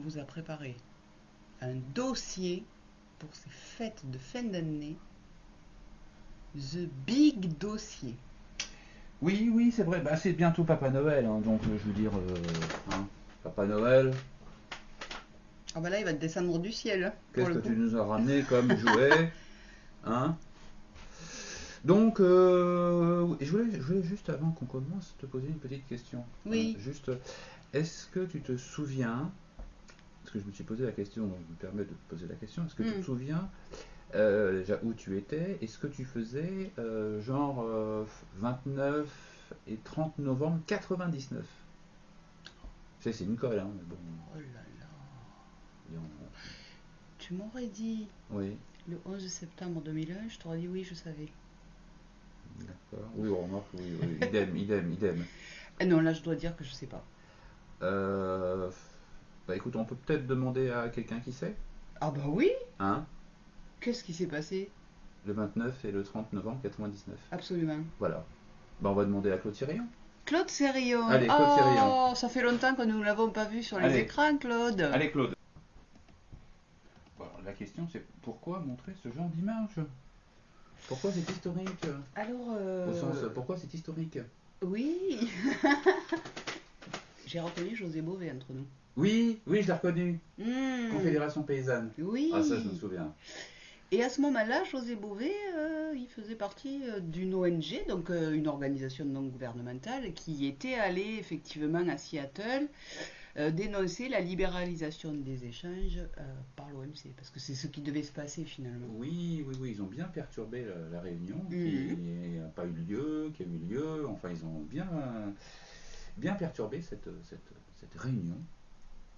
vous a préparé un dossier pour ces fêtes de fin d'année. The Big Dossier. Oui, oui, c'est vrai. Bah, c'est bientôt Papa Noël, hein, donc je veux dire, Papa Noël. Ah bah là, il va te descendre du ciel. Hein, qu'est-ce que tu nous as ramené comme jouet, hein? Donc, je voulais juste, avant qu'on commence, te poser une petite question. Oui. Juste, est-ce que tu te souviens, parce que je me suis posé la question, donc je me permets de te poser la question, est-ce que tu te souviens déjà où tu étais et ce que tu faisais, genre 29 et 30 novembre 99? Je sais, c'est une colle, hein, mais bon. Oh là là. Tu m'aurais dit oui. le 11 septembre 2001, je t'aurais dit oui, je savais. D'accord. Oui, on remarque, oui, idem. Non, là, je dois dire que je sais pas. Bah écoute, on peut peut-être demander à quelqu'un qui sait. Ah bah oui. Hein? Qu'est-ce qui s'est passé? Le 29 et le 30 novembre 99. Absolument. Voilà. Bah on va demander à Claude Sérillon. Claude Sérillon. Allez, Claude Sérillon. Oh, ça fait longtemps que nous ne l'avons pas vu sur les écrans, Claude. Allez, Claude. Bon, la question c'est pourquoi montrer ce genre d'image? Pourquoi c'est historique? Alors, au sens, pourquoi c'est historique? Oui. J'ai reconnu José Bové entre nous. Oui, je l'ai reconnu. Confédération paysanne. Oui. Ah, ça je me souviens. Et à ce moment-là, José Bové, il faisait partie d'une ONG, donc une organisation non gouvernementale, qui était allée effectivement à Seattle dénoncer la libéralisation des échanges par l'OMC, parce que c'est ce qui devait se passer finalement. Oui, ils ont bien perturbé la réunion, qui n'a pas eu lieu, qui a eu lieu, enfin ils ont bien perturbé cette réunion.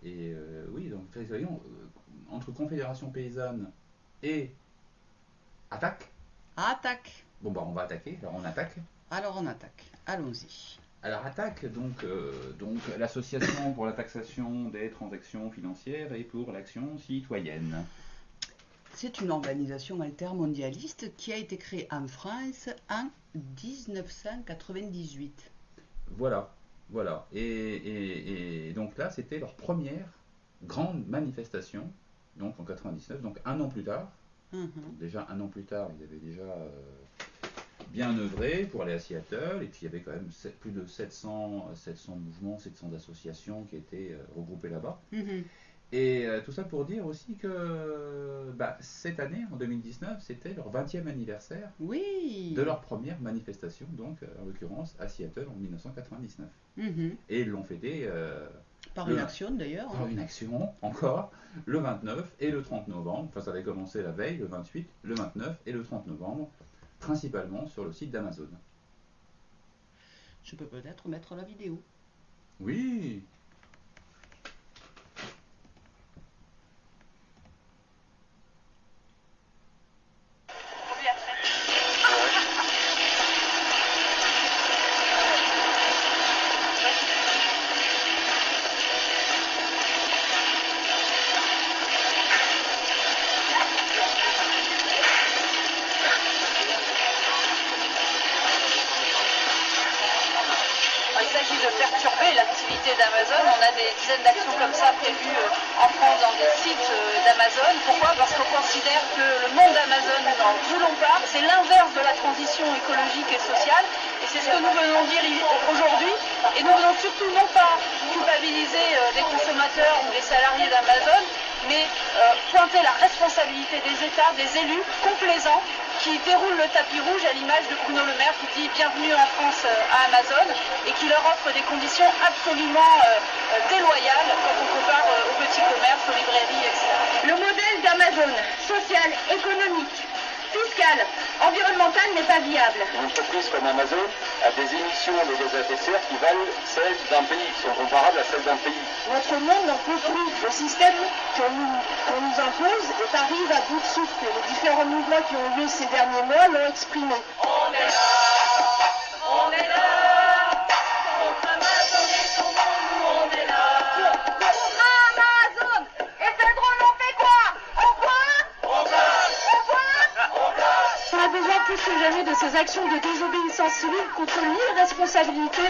Et oui, donc réunion entre Confédération paysanne et Attaque. Bon bah on va attaquer, alors on attaque. Alors on attaque, allons-y. Alors Attaque, donc l'association pour la taxation des transactions financières et pour l'action citoyenne. C'est une organisation altermondialiste qui a été créée en France en 1998. Voilà. Et donc là, c'était leur première grande manifestation, donc en 99, donc un an plus tard. Déjà un an plus tard, ils avaient déjà bien œuvré pour aller à Seattle, et puis il y avait quand même plus de 700 mouvements, 700 associations qui étaient regroupées là-bas. Et tout ça pour dire aussi que cette année, en 2019, c'était leur 20e anniversaire de leur première manifestation, donc en l'occurrence à Seattle en 1999. Et ils l'ont fêté par une action d'ailleurs. Par une action, encore, le 29 et le 30 novembre. Enfin, ça avait commencé la veille, le 28, le 29 et le 30 novembre, principalement sur le site d'Amazon. Je peux peut-être mettre la vidéo. Oui. d'Amazon. On a des dizaines d'actions comme ça prévues en France dans des sites d'Amazon. Pourquoi? Parce qu'on considère que le monde d'Amazon, nous n'en voulons pas. C'est l'inverse de la transition écologique et sociale. Et c'est ce que nous venons dire aujourd'hui. Et nous venons surtout non pas culpabiliser les consommateurs ou les salariés d'Amazon, mais pointer la responsabilité des États, des élus complaisants qui déroulent le tapis rouge à l'image de Bruno Le Maire qui dit bienvenue en France à Amazon et qui leur offre des conditions absolument déloyales quand on compare aux petits commerces, aux librairies, etc. Le modèle d'Amazon, social, économique, fiscal, environnemental n'est pas viable. Une entreprise comme Amazon a des émissions de gaz à effet de serre qui valent celles d'un pays, qui sont comparables à celles d'un pays. Notre monde n'en peut plus. Le système qu'on nous impose est arrive à bout de souffle. Les différents mouvements qui ont lieu ces derniers mois l'ont exprimé. On est là, on est là. Contre Amazon et son monde, on est là. Contre Amazon. Et c'est drôle, on fait quoi? On a besoin plus que jamais de ces actions de désobéissance civile contre l'irresponsabilité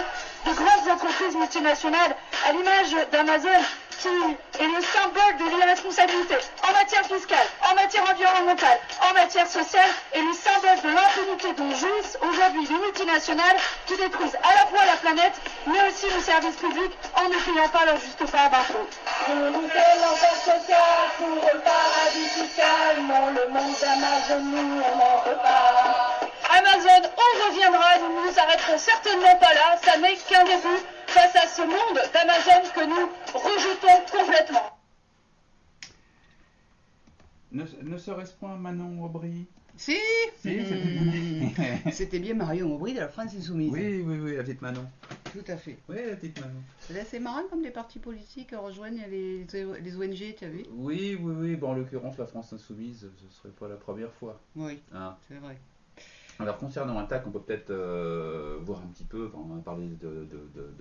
de grandes entreprises multinationales, à l'image d'Amazon, qui est le symbole de l'irresponsabilité en matière fiscale, en matière environnementale, en matière sociale, et le symbole de l'impunité dont jouissent aujourd'hui les multinationales qui détruisent à la fois la planète, mais aussi le service public en ne payant pas leur juste part d'impôts. Lutter l'enfer social pour le paradis fiscal, non, le monde d'Amazon, nous, on n'en veut pas. Amazon, on reviendra, nous ne nous arrêterons certainement pas là, ça n'est qu'un début face à ce monde d'Amazon que nous rejetons complètement. Ne serait-ce point Manon Aubry? Si, c'était bien Marion Aubry de la France Insoumise. Oui, la petite Manon. Tout à fait. Oui, la petite Manon. C'est assez marrant comme des partis politiques rejoignent les ONG, tu as vu? Oui. Bon, en l'occurrence, la France Insoumise, ce serait pas la première fois. Oui, Hein. c'est vrai. Alors, concernant Attac, on peut peut-être voir un petit peu, on va parler de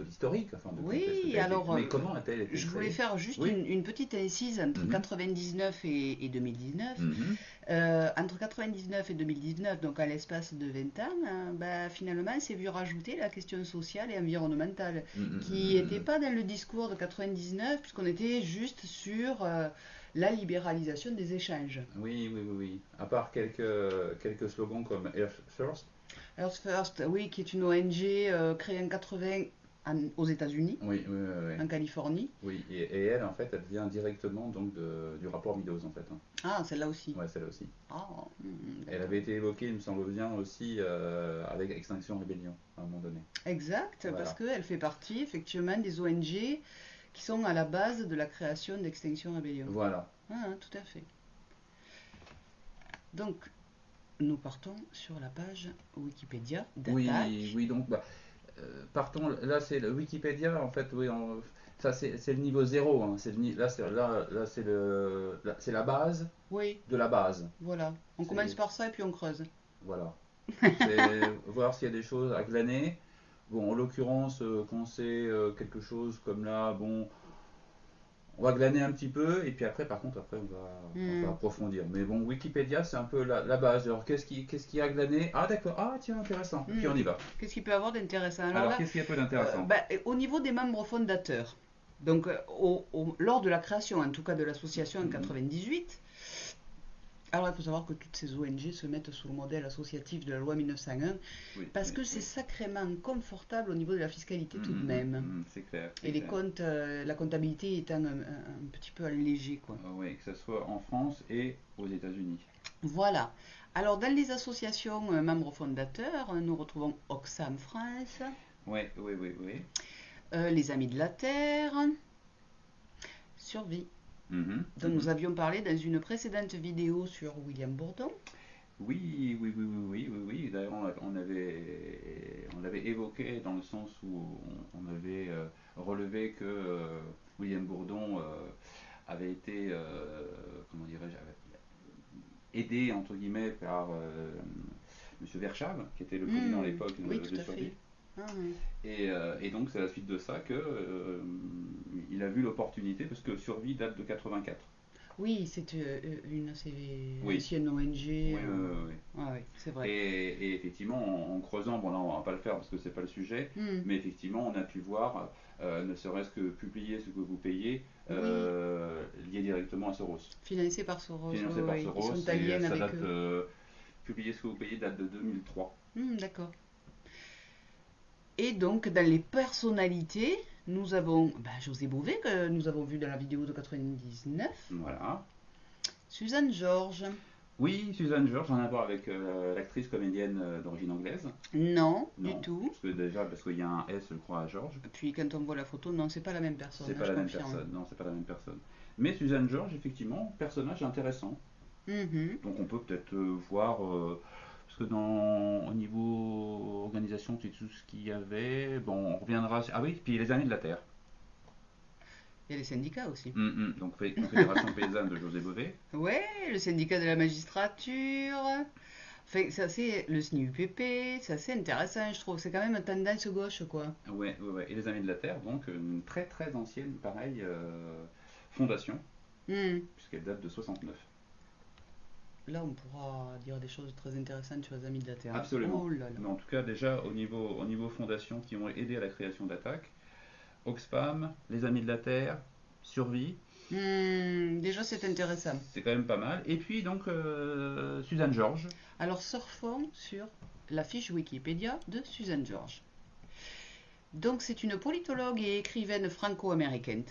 l'historique. Enfin, Oui, alors, mais comment a-t-elle été je voulais créée? faire juste une petite incise entre 99 et 2019. Entre 99 et 2019, donc à l'espace de 20 ans, finalement, s'est vu rajouter la question sociale et environnementale, qui n'était pas dans le discours de 99, puisqu'on était juste sur la libéralisation des échanges. Oui. À part quelques slogans comme Earth First. Earth First, oui, qui est une ONG créée en 80 aux États-Unis, Oui. en Californie. Oui, et elle, en fait, elle vient directement donc du rapport Meadows, en fait. Hein. Ah, celle-là aussi. Ouais, celle-là aussi. Ah, Elle avait été évoquée, il me semble bien, aussi avec Extinction Rebellion, à un moment donné. Exact, Voilà. parce qu'elle fait partie, effectivement, des ONG qui sont à la base de la création d'Extinction Rebellion. Voilà. Ah, tout à fait. Donc, nous partons sur la page Wikipédia d'Attac. Oui, donc, partons, là, c'est le Wikipédia, en fait, oui, ça, c'est le niveau 0, hein, là, c'est la base Oui, de la base. voilà. On commence par ça et puis on creuse. Voilà. C'est voir s'il y a des choses à glaner. Bon, en l'occurrence, quand c'est quelque chose comme là, bon, on va glaner un petit peu, et puis après, par contre, on va approfondir. Mais bon, Wikipédia, c'est un peu la base. Alors, qu'est-ce qu'il y a à glaner? Ah, d'accord, ah, tiens, intéressant. Puis on y va. Qu'est-ce qu'il peut y avoir d'intéressant? Alors, là, qu'est-ce qu'il y a peu d'intéressant? au niveau des membres fondateurs, donc lors de la création, en tout cas de l'association en 98, alors il faut savoir que toutes ces ONG se mettent sous le modèle associatif de la loi 1901, parce que c'est sacrément confortable au niveau de la fiscalité tout de même. C'est clair. Et les comptes, la comptabilité étant un petit peu allégée, quoi. Oui, que ce soit en France et aux États-Unis. Voilà. Alors, dans les associations membres fondateurs, nous retrouvons Oxfam France, Oui. les Amis de la Terre, Survie, dont nous avions parlé dans une précédente vidéo sur William Bourdon. Oui. D'ailleurs, on l'avait évoqué dans le sens où on avait relevé que William Bourdon avait été, comment dirais-je, aidé entre guillemets par M. Verschave, qui était le président à l'époque de Survie. Et donc c'est à la suite de ça que il a vu l'opportunité, parce que Survie date de 84. Oui, c'est une assez ancienne ONG. Oui. C'est vrai. Et effectivement, en creusant, bon là on va pas le faire parce que c'est pas le sujet, mais effectivement on a pu voir, ne serait-ce que publier ce que vous payez, lié directement à Soros. Financé par Soros. Ils sont italiens et ça avec date, eux. publier ce que vous payez date de 2003. D'accord. Et donc, dans les personnalités, nous avons José Bové, que nous avons vu dans la vidéo de 99. Voilà. Suzanne Georges. Oui, Suzanne Georges, rien à voir avec l'actrice comédienne d'origine anglaise. Non, du tout. Parce qu'il y a un S, je crois, à Georges. Puis quand on voit la photo, non, c'est pas la même personne. C'est pas la même personne. Non, c'est pas la même personne. Mais Suzanne Georges, effectivement, personnage intéressant. Donc on peut peut-être voir. Parce que au niveau organisation, c'est tout ce qu'il y avait. Bon, on reviendra. Ah oui, puis les Amis de la Terre. Il y a les syndicats aussi. Donc, Confédération paysanne de José Bové. Ouais, le syndicat de la magistrature. Enfin, ça c'est le SNIUPP, c'est assez intéressant, je trouve. C'est quand même une tendance gauche, quoi. Ouais. Et les Amis de la Terre, donc une très très ancienne, pareil, fondation, puisqu'elle date de 69. Là, on pourra dire des choses très intéressantes sur les Amis de la Terre. Absolument. Oh là là. Mais en tout cas, déjà, au niveau fondation qui ont aidé à la création d'Attac, Oxfam, les Amis de la Terre, survie. Déjà, c'est intéressant. C'est quand même pas mal. Et puis, donc, Suzanne Georges. Alors, surfons sur la fiche Wikipédia de Suzanne Georges. Donc, c'est une politologue et écrivaine franco-américaine,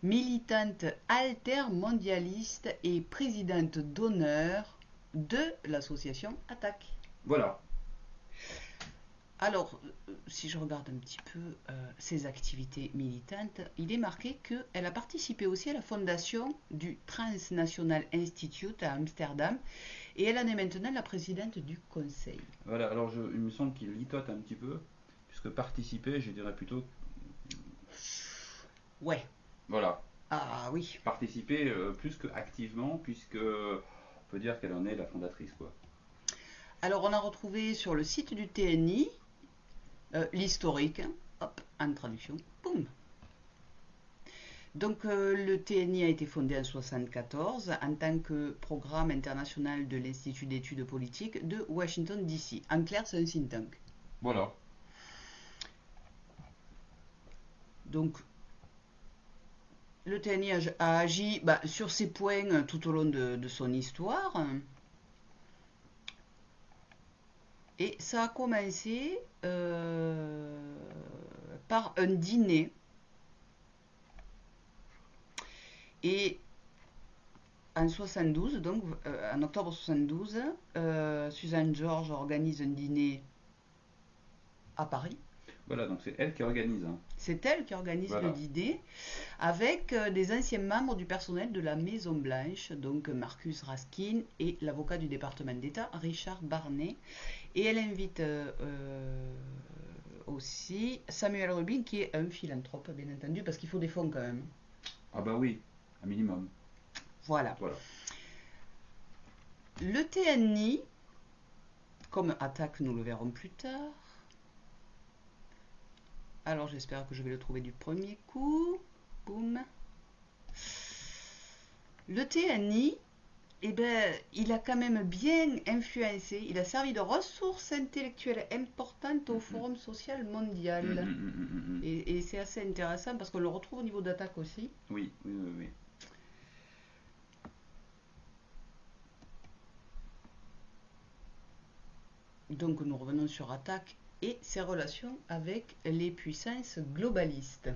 militante altermondialiste et présidente d'honneur de l'association ATTAC. Voilà. Alors, si je regarde un petit peu ses activités militantes, il est marqué qu'elle a participé aussi à la fondation du Transnational Institute à Amsterdam et elle en est maintenant la présidente du conseil. Voilà, alors il me semble qu'il litote un petit peu, puisque participer, je dirais plutôt... Ouais. Voilà. Ah oui. Participer plus que activement, puisque on peut dire qu'elle en est la fondatrice, quoi. Alors, on a retrouvé sur le site du TNI l'historique, hop, en traduction, boum. Donc, le TNI a été fondé en 1974 en tant que programme international de l'Institut d'études politiques de Washington, D.C. En clair, c'est un think tank. Voilà. Donc, le TNI a agi sur ces points tout au long de son histoire. Et ça a commencé par un dîner. Et en 72, donc en octobre 72, Suzanne Georges organise un dîner à Paris. Voilà, donc c'est elle qui organise. Hein. C'est elle qui organise le dîner avec des anciens membres du personnel de la Maison Blanche, donc Marcus Raskin et l'avocat du département d'État, Richard Barney. Et elle invite aussi Samuel Rubin, qui est un philanthrope, bien entendu, parce qu'il faut des fonds quand même. Ah bah oui, un minimum. Voilà. Le TNI, comme ATTAC, nous le verrons plus tard. Alors j'espère que je vais le trouver du premier coup. Boum. Le TNI, eh ben, il a quand même bien influencé, il a servi de ressource intellectuelle importante au Forum social mondial. Et c'est assez intéressant parce qu'on le retrouve au niveau d'ATTAC aussi. Oui. Donc nous revenons sur ATTAC et ses relations avec les puissances globalistes.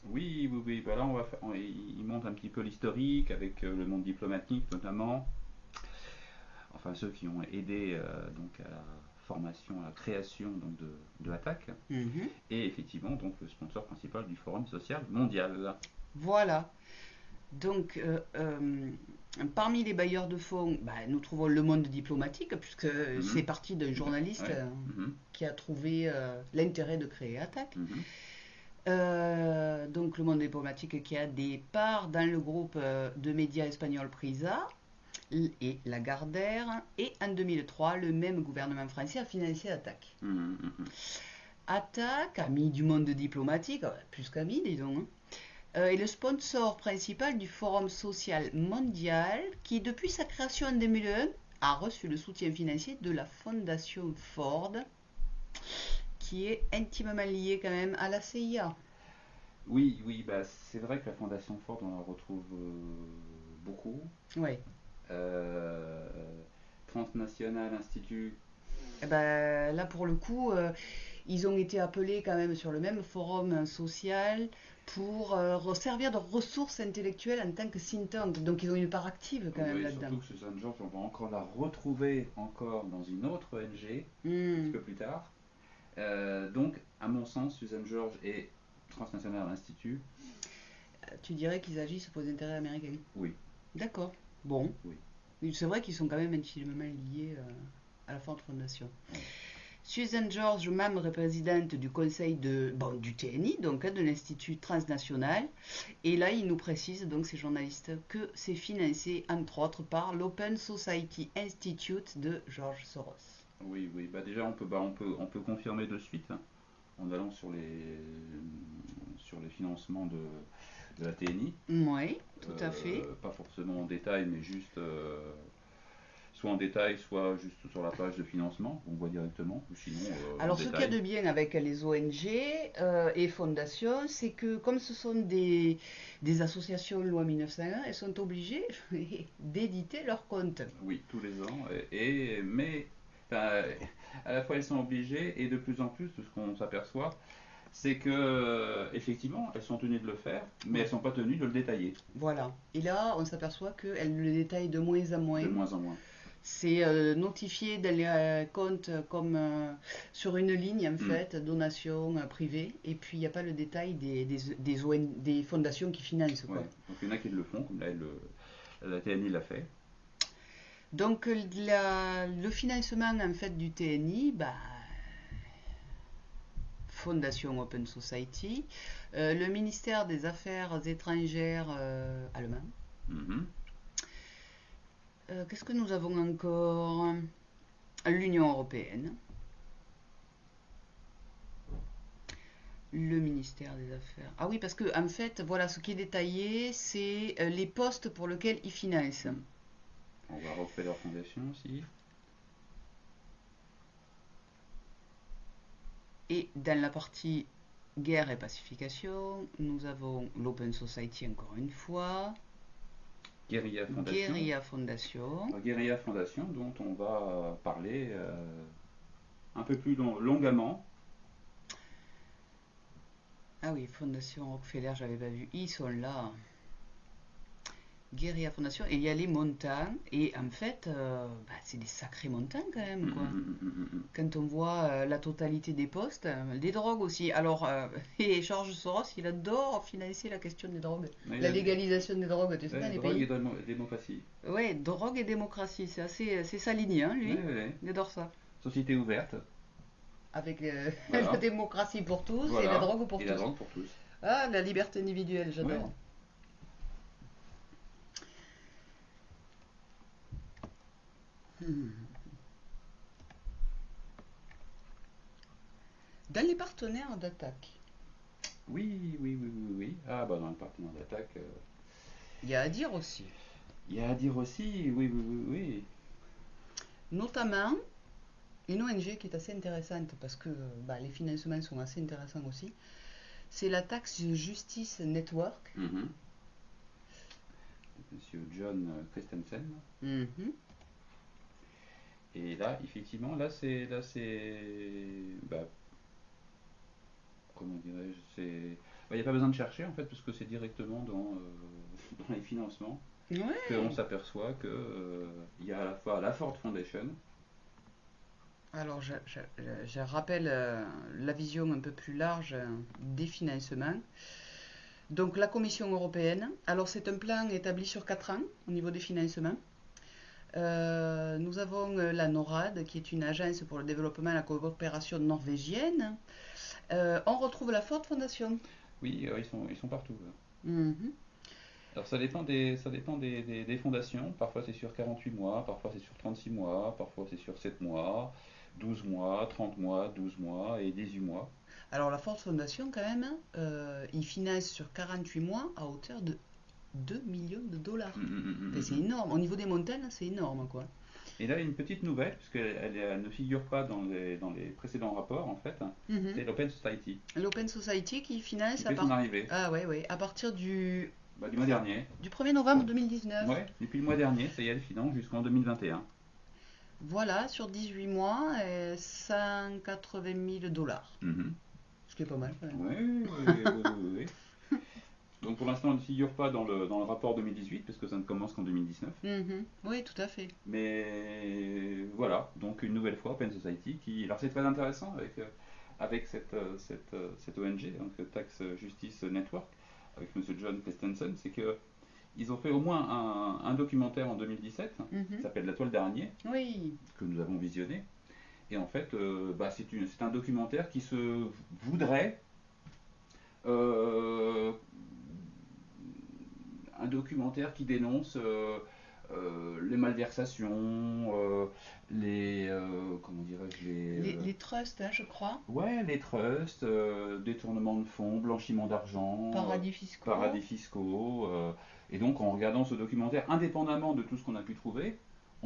Oui. Bah là, il montre un petit peu l'historique avec le monde diplomatique notamment. Enfin, ceux qui ont aidé donc à la formation, à la création donc, de ATTAC. Et effectivement, donc le sponsor principal du Forum social mondial. Voilà. Donc, parmi les bailleurs de fonds, nous trouvons Le Monde diplomatique, puisque c'est parti d'un journaliste qui a trouvé l'intérêt de créer ATTAC. Donc, Le Monde diplomatique qui a des parts dans le groupe de médias espagnol Prisa et Lagardère. Et en 2003, le même gouvernement français a financé ATTAC. ATTAC, ami du monde diplomatique, plus qu'ami, disons, est le sponsor principal du Forum social mondial qui, depuis sa création en 2001, a reçu le soutien financier de la Fondation Ford, qui est intimement liée quand même à la CIA. Oui, c'est vrai que la Fondation Ford, on la retrouve beaucoup. Oui. Transnational Institute. Là, pour le coup, ils ont été appelés quand même sur le même forum social pour servir de ressources intellectuelles en tant que think tank. Donc ils ont une part active quand même là-dedans. Surtout que Suzanne Georges, on va encore la retrouver encore dans une autre ONG un petit peu plus tard. Donc, à mon sens, Suzanne Georges et Transnational Institute. Tu dirais qu'ils agissent pour les intérêts américains? Oui. D'accord. Bon. Oui. C'est vrai qu'ils sont quand même intimement liés à la Ford Foundation. Oui. Suzanne Georges, membre et présidente du conseil du TNI, donc de l'Institut transnational. Et là, il nous précise, donc ces journalistes, que c'est financé entre autres par l'Open Society Institute de George Soros. Oui. Déjà, on peut confirmer de suite hein, en allant sur les financements de la TNI. Oui, tout à fait. Pas forcément en détail, mais juste soit en détail, soit juste sur la page de financement, on voit directement, ou sinon Alors, en ce qu'il y a détail. de bien avec les ONG et fondations, c'est que comme ce sont des associations loi 1901, elles sont obligées d'éditer leurs comptes. Oui, tous les ans, mais enfin, à la fois elles sont obligées, et de plus en plus, de ce qu'on s'aperçoit, c'est que effectivement, elles sont tenues de le faire, mais Ouais. elles sont pas tenues de le détailler, Voilà. Et là, on s'aperçoit qu'elles le détaillent de moins en moins. de moins en moins. C'est notifié dans les comptes comme sur une ligne, en fait, donation privée. Et puis, il n'y a pas le détail des fondations qui financent, Ouais. quoi. Donc il y en a qui le font, comme là, la TNI l'a fait. Donc, le financement, en fait, du TNI, bah, Fondation Open Society, le ministère des Affaires étrangères allemand. Mhm. Qu'est-ce que nous avons encore? L'Union européenne, le ministère des Affaires. Ah oui, parce que en fait, voilà, ce qui est détaillé, c'est les postes pour lesquels ils financent. On va refaire leur fondation aussi. Et dans la partie guerre et pacification, nous avons l'Open Society encore une fois. Guérilla Fondation. Guérilla Fondation. Guérilla Fondation, dont on va parler un peu plus longuement. Ah oui, Fondation Rockefeller, j'avais pas vu. Ils sont là. Guérilla Fondation. Et il y a les montants. Et en fait, bah, c'est des sacrés montants quand même, quoi. Quand on voit la totalité des postes, des drogues aussi. Alors, et George Soros, il adore financer la question des drogues. Mais La légalisation des drogues, tu sais, dans les drogue pays. et démocratie. Ouais, drogue et démocratie, c'est sa ligne, hein, lui. Ouais. Il adore ça. Société ouverte. Avec Voilà. la démocratie pour tous Voilà. et la drogue pour et tous. la drogue pour tous. Ah, la liberté individuelle, j'adore. Ouais. Dans les partenaires d'attaque, Oui. Ah, bah dans le partenaire d'attaque, il y a à dire aussi. il y a à dire aussi, oui. Notamment, une ONG qui est assez intéressante parce que bah, les financements sont assez intéressants aussi. C'est la Tax Justice Network. Monsieur John Christensen. Mhm. Et là, effectivement, bah, comment dirais-je, il n'y a pas besoin de chercher en fait, parce que c'est directement dans les financements Ouais. qu'on s'aperçoit que il y a à la fois la Ford Foundation. Alors, je rappelle la vision un peu plus large des financements. Donc, la Commission européenne, alors c'est un plan établi sur 4 ans au niveau des financements. Nous avons la NORAD, qui est une agence pour le développement et la coopération norvégienne. On retrouve la Ford Foundation. Oui, ils sont partout. Mhm. Alors ça dépend des fondations. Parfois c'est sur 48 mois, parfois c'est sur 36 mois, parfois c'est sur 7 mois, 12 mois, 30 mois, 12 mois et 18 mois. Alors la Ford Foundation, quand même, ils financent sur 48 mois à hauteur de 2 millions de dollars. C'est énorme. Au niveau des montagnes, c'est énorme, quoi. Et là, une petite nouvelle, puisqu'elle ne figure pas dans les précédents rapports, en fait, c'est l'Open Society. L'Open Society qui finance Depuis son arrivée. Ah ouais, à partir du mois dernier. Du 1er novembre 2019. Ouais, depuis le mois dernier, ça y est, elle finance jusqu'en 2021. Voilà, sur 18 mois, 180 000 dollars. Ce qui est pas mal, quand même. Oui. Donc pour l'instant, elle ne figure pas dans le rapport 2018, parce que ça ne commence qu'en 2019. Oui, tout à fait. Mais voilà, donc une nouvelle fois, Open Society, alors c'est très intéressant avec cette ONG, donc Tax Justice Network, avec M. John Christensen, c'est que ils ont fait au moins un documentaire en 2017 qui s'appelle La Toile d'araignée, que nous avons visionné. Et en fait, c'est un documentaire qui se voudrait un documentaire qui dénonce les malversations, comment dirais-je, les trusts, hein, je crois. Ouais, les trusts, détournement de fonds, blanchiment d'argent, paradis fiscaux. Et donc en regardant ce documentaire, indépendamment de tout ce qu'on a pu trouver,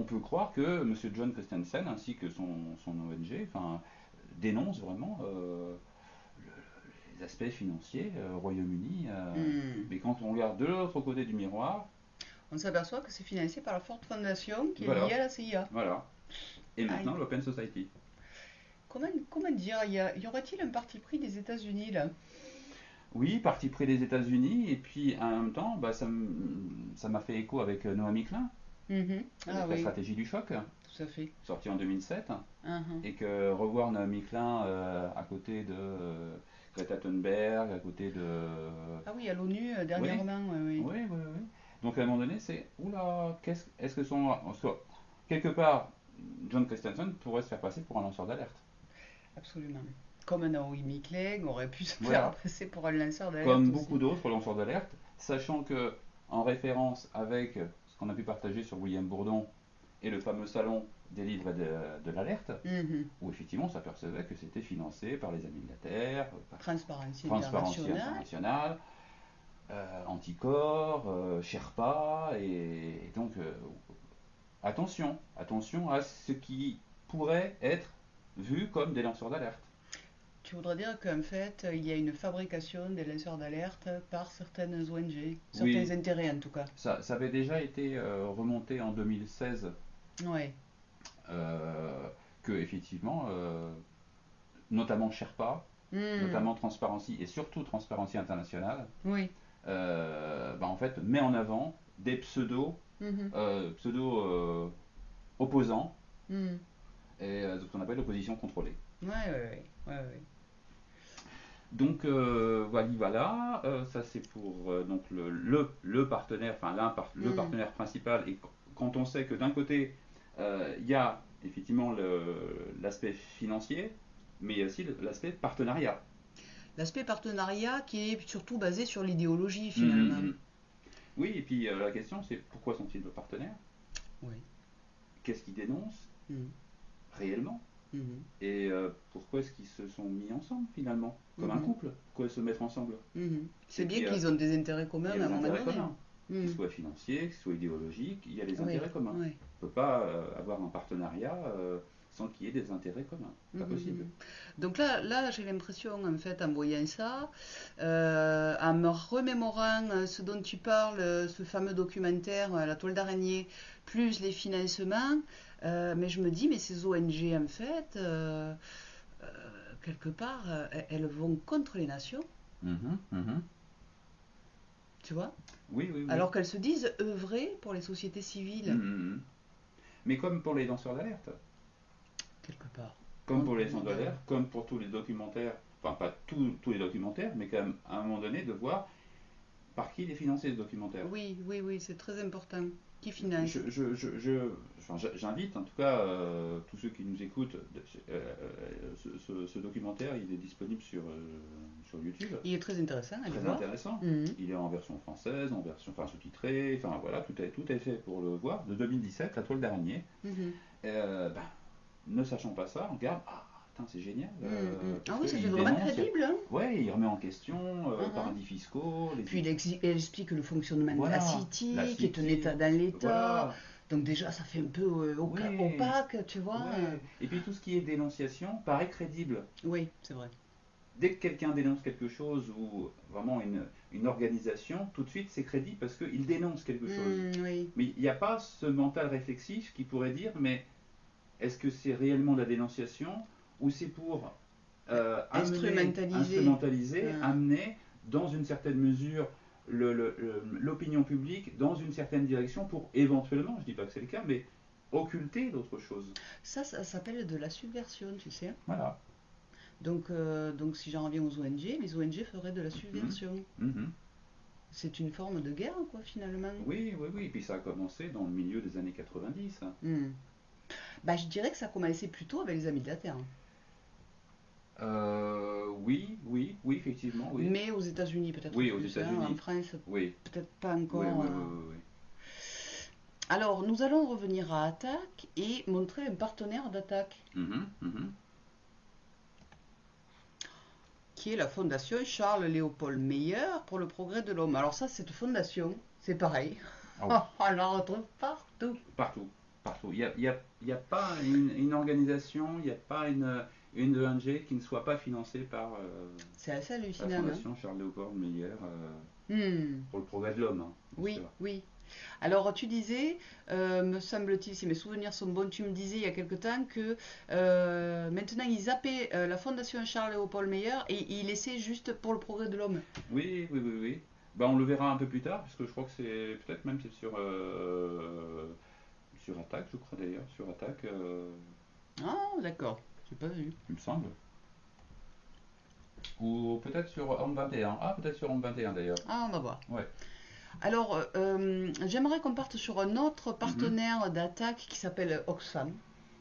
on peut croire que M. John Christensen ainsi que son ONG dénoncent vraiment les aspects financiers au Royaume-Uni. Mais quand on regarde de l'autre côté du miroir, on s'aperçoit que c'est financé par la Ford Foundation qui est voilà, liée à la CIA. Voilà. Et maintenant l'Open Society. Comment dire, y aurait-il un parti pris des États-Unis là? Oui, parti pris des États-Unis, et puis en même temps, ça m'a fait écho avec Naomi Klein, avec la stratégie du choc, tout à fait, sortie en 2007, et que revoir Naomi Klein à côté de Greta Thunberg, à côté de... Ah oui, à l'ONU dernièrement, oui. Oui. Donc à un moment donné, c'est, oula, est-ce que quelque part, John Christensen pourrait se faire passer pour un lanceur d'alerte. Absolument. Comme Naomi Klein aurait pu se faire passer pour un lanceur d'alerte. Comme beaucoup d'autres lanceurs d'alerte, sachant que, en référence avec ce qu'on a pu partager sur William Bourdon et le fameux salon des livres de l'alerte, où effectivement on s'apercevait que c'était financé par les Amis de la Terre, par Transparency International, Anticorps, Sherpa, et donc attention à ce qui pourrait être vu comme des lanceurs d'alerte. Tu voudrais dire qu'en fait, il y a une fabrication des lanceurs d'alerte par certaines ONG, certains intérêts en tout cas. Ça avait déjà été remonté en 2016. Ouais. Que effectivement, notamment Sherpa, notamment Transparency et surtout Transparency International, en fait met en avant des pseudo opposants et ce qu'on appelle l'opposition contrôlée. Ouais. Donc voilà, ça c'est pour donc le partenaire, le partenaire principal. Et quand on sait que d'un côté il y a effectivement l'aspect financier, mais il y a aussi l'aspect partenariat. L'aspect partenariat qui est surtout basé sur l'idéologie finalement. Oui, et puis la question c'est pourquoi sont-ils partenaires? Oui. Qu'est-ce qu'ils dénoncent réellement? Et pourquoi est-ce qu'ils se sont mis ensemble finalement, comme un couple? Pourquoi se mettre ensemble? C'est bien qu'ils ont des intérêts communs à un moment donné. Qu'ils soient financiers, qu'ils soient idéologiques, il y a des intérêts communs. On ne peut pas avoir un partenariat sans qu'il y ait des intérêts communs. Pas possible. Donc là j'ai l'impression, en fait, en voyant ça, en me remémorant ce dont tu parles, ce fameux documentaire, La toile d'araignée, plus les financements, mais je me dis, mais ces ONG, en fait, quelque part, elles vont contre les nations. Tu vois? Oui. Alors qu'elles se disent œuvrer pour les sociétés civiles. Mais comme pour les lanceurs d'alerte. Quelque part. Comme pour les lanceurs d'alerte, comme pour tous les documentaires, enfin pas tous les documentaires, mais quand même à un moment donné de voir par qui il est financé ce documentaire. Oui, c'est très important. Qui finance? J'invite en tout cas tous ceux qui nous écoutent, ce documentaire il est disponible sur YouTube. Il est très intéressant. Très intéressant. Il est en version française, en version sous-titrée, voilà, tout est fait pour le voir. De 2017, La toile d'araignée. Ne sachant pas ça, on regarde, c'est génial. Ah oui, c'est vraiment crédible. Ouais, il remet en question paradis fiscaux. Puis il explique le fonctionnement de la City, qui est un État dans l'État. Voilà. Donc déjà, ça fait un peu opaque, tu vois. Et puis tout ce qui est dénonciation paraît crédible. Oui, c'est vrai. Dès que quelqu'un dénonce quelque chose ou vraiment une organisation, tout de suite c'est crédible parce qu'il dénonce quelque chose. Mais il n'y a pas ce mental réflexif qui pourrait dire, mais est-ce que c'est réellement de la dénonciation ou c'est pour instrumentaliser, amener dans une certaine mesure l'opinion publique dans une certaine direction pour éventuellement, je ne dis pas que c'est le cas, mais occulter d'autres choses. Ça s'appelle de la subversion, tu sais. Voilà. Donc si j'en reviens aux ONG, les ONG feraient de la subversion. C'est une forme de guerre, quoi, finalement. Oui. Et puis ça a commencé dans le milieu des années 90. Je dirais que ça a commencé plutôt avec les Amis de la Terre. Oui, effectivement. Oui. Mais aux États-Unis, peut-être. Oui, aux États-Unis. En France, peut-être pas encore. Oui. Alors, nous allons revenir à Attaque et montrer un partenaire d'Attaque. Qui est la fondation Charles-Léopold Meyer pour le progrès de l'homme. Alors ça, cette fondation, c'est pareil. On la retrouve partout. partout. Il y a pas une organisation, il n'y a pas une ONG qui ne soit pas financée par C'est assez la hallucinant. Fondation Charles-Léopold Meyer Hmm. pour le progrès de l'homme. Hein, bien Oui, sûr. oui. Alors, tu disais, me semble-t-il, si mes souvenirs sont bons, tu me disais il y a quelque temps que maintenant ils zappaient la Fondation Charles-Léopold Meyer et ils laissaient juste pour le progrès de l'homme. Oui, oui, oui, oui. Bah, on le verra un peu plus tard, puisque je crois que c'est peut-être même c'est sur Attaque, je crois d'ailleurs, sur Attaque, Ah, d'accord, j'ai pas vu. il me semble. Ou peut-être sur Homme 21. Ah, peut-être sur Homme 21 d'ailleurs. Ah, on va voir. Ouais. Alors, j'aimerais qu'on parte sur un autre Mhm. partenaire d'attaque qui s'appelle Oxfam.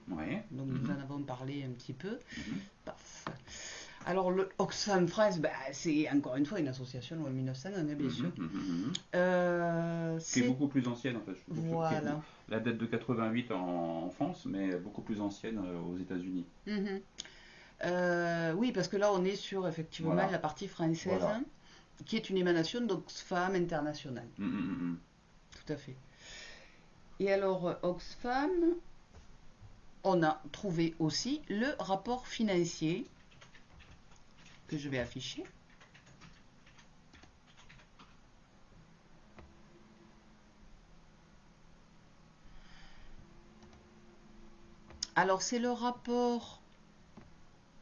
Ouais. Donc, Mhm. nous en avons parlé un petit peu. Mhm. Paf. Alors, le Oxfam France, bah, c'est encore une fois une association en 1901, hein, bien Mhm, sûr. mhm, mhm. Qui est C'est. beaucoup plus ancienne en fait. Je trouve que Voilà. la date de 88 en France, mais beaucoup plus ancienne aux États-Unis. Mhm. Oui, parce que là, on est sur effectivement Voilà. la partie française, Voilà. qui est une émanation d'Oxfam International. Mhm, mhm, mhm. Tout à fait. Et alors, Oxfam, on a trouvé aussi le rapport financier que je vais afficher. Alors, c'est le rapport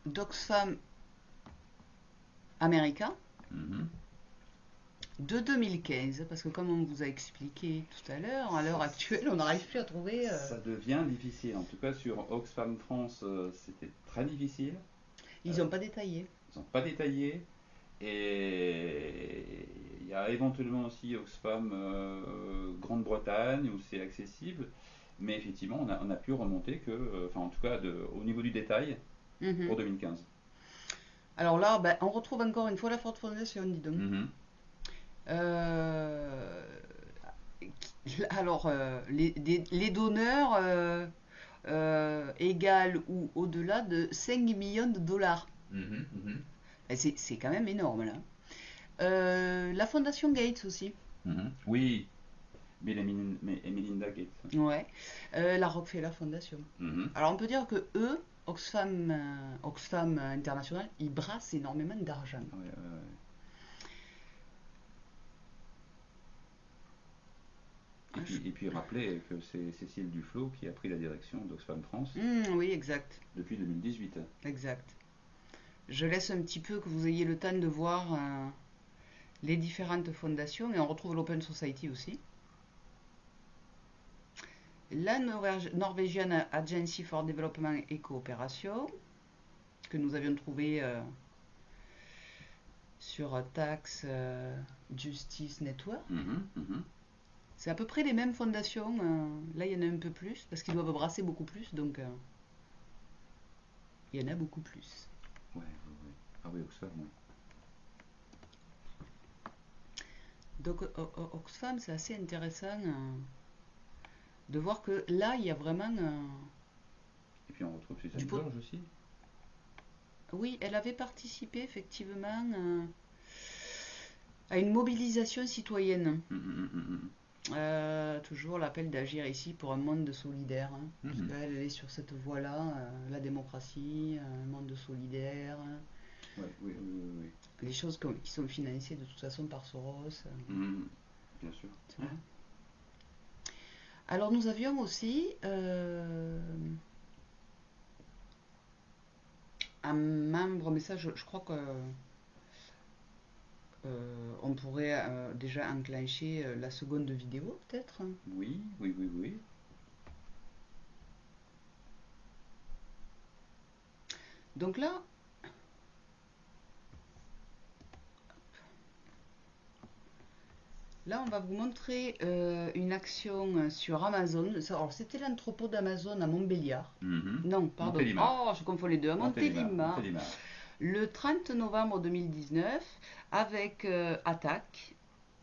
d'Oxfam américain Mhm. de 2015, parce que comme on vous a expliqué tout à l'heure actuelle, on n'arrive plus à trouver. Ça devient difficile. En tout cas, sur Oxfam France, c'était très difficile. Ils n'ont pas détaillé. Ils n'ont pas détaillé. Et il y a éventuellement aussi Oxfam Grande-Bretagne où c'est accessible. Mais effectivement, on a pu remonter que, enfin en tout cas au niveau du détail, Mhm. pour 2015. Alors là, ben, on retrouve encore une fois la Ford Foundation, dis donc. Mhm. Euh, alors, les donneurs égale ou au-delà de 5 millions de dollars. Mhm, mhm, Et c'est quand même énorme là. La Fondation Gates aussi. mhm. Oui, Bill et Melinda Gates. Ouais. La Rockefeller Foundation. Mhm. Alors on peut dire que eux, Oxfam International, ils brassent énormément d'argent. Ouais, ouais, ouais. Et puis rappeler que c'est Cécile Duflot qui a pris la direction d'Oxfam France Oui, exact. depuis 2018. Exact. Je laisse un petit peu que vous ayez le temps de voir les différentes fondations et on retrouve l'Open Society aussi. La Norwegian Agency for Development et Coopération, que nous avions trouvé sur Tax Justice Network. Mhm, mhm. C'est à peu près les mêmes fondations. Là, il y en a un peu plus, parce qu'ils doivent brasser beaucoup plus, donc il y en a beaucoup plus. Ouais, ouais, ouais. Ah oui, Oxfam, oui. Donc, Oxfam, c'est assez intéressant de voir que là, il y a vraiment. Et puis on retrouve Suzanne Du pot- George aussi. Oui, elle avait participé effectivement à une mobilisation citoyenne. Mhm, mhm, mhm. Toujours l'appel d'agir ici pour un monde solidaire, hein, parce Mhm. qu'elle est sur cette voie-là, la démocratie, un monde solidaire, Ouais, oui, oui, oui, oui. les choses qui sont financées de toute façon par Soros. Mhm. Bien sûr. Tu vois. Alors nous avions aussi un membre, mais ça je crois que on pourrait déjà enclencher la seconde vidéo peut-être. Oui, oui, oui, oui. Donc là, on va vous montrer une action sur Amazon. Alors c'était l'entrepôt d'Amazon à Montbéliard. Mhm. Non, pardon. Montélimar. Oh, je confonds les deux. À Montélimar. Montélimar. Le 30 novembre 2019 avec Attaque,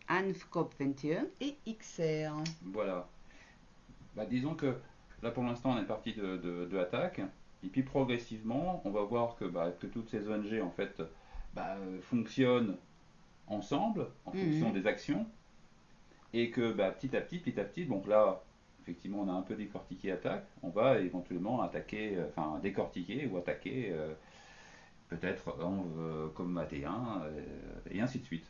ANFCOP 21 et XR. Voilà. Bah, disons que là pour l'instant on est parti de Attaque. Et puis progressivement, on va voir que toutes ces ONG en fait fonctionnent ensemble en fonction Mhm. des actions. Et que petit à petit, donc là, effectivement on a un peu décortiqué attaque, on va éventuellement attaquer, enfin décortiquer ou attaquer peut-être comme Matéin, et ainsi de suite.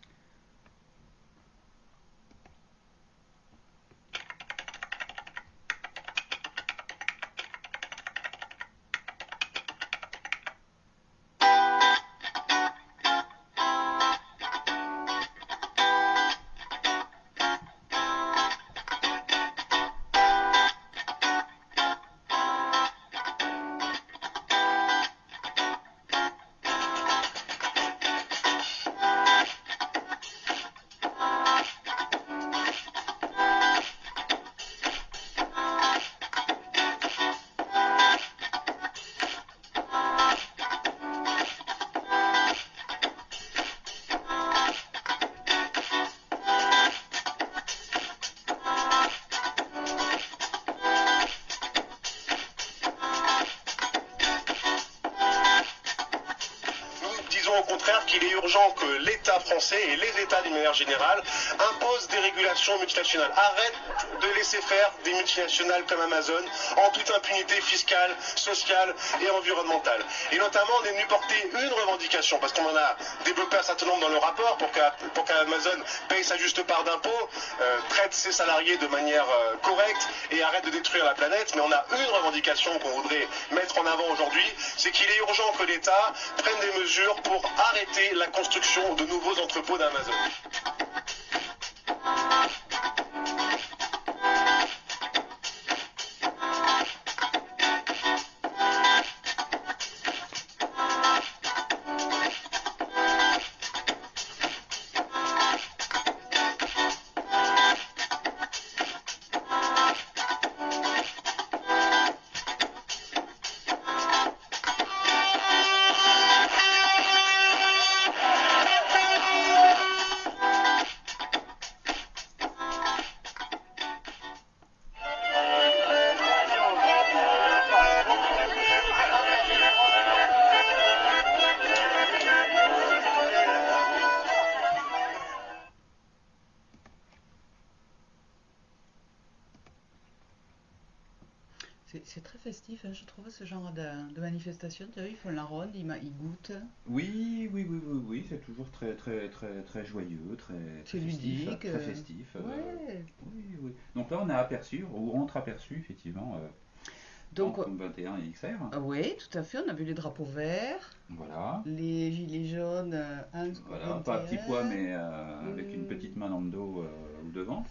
Au contraire qu'il est urgent que l'État français et les États d'une manière générale imposent des régulations multinationales. Arrête de laisser faire des multinationales comme Amazon en toute impunité fiscale, sociale et environnementale. Et notamment, on est venu porter une revendication, parce qu'on en a développé un certain nombre dans le rapport pour qu'Amazon paye sa juste part d'impôts, traite ses salariés de manière correcte et arrête de détruire la planète. Mais on a une revendication qu'on voudrait mettre en avant aujourd'hui, c'est qu'il est urgent que l'État prenne des mesures pour arrêter la construction de nouveaux entrepôts d'Amazon. C'est très festif, hein, je trouve, ce genre de manifestation. Tu vois, ils font la ronde, ils goûtent. Oui, c'est toujours très joyeux, très festif, ludique. Très festif. Ouais. Oui. Donc là, on a aperçu, ou entreaperçu, effectivement, donc, comme 21 et XR. Oui, tout à fait, on a vu les drapeaux verts. Voilà. Les gilets jaunes, voilà, pas à petit pois, mais avec une petite main dans le dos ou devant.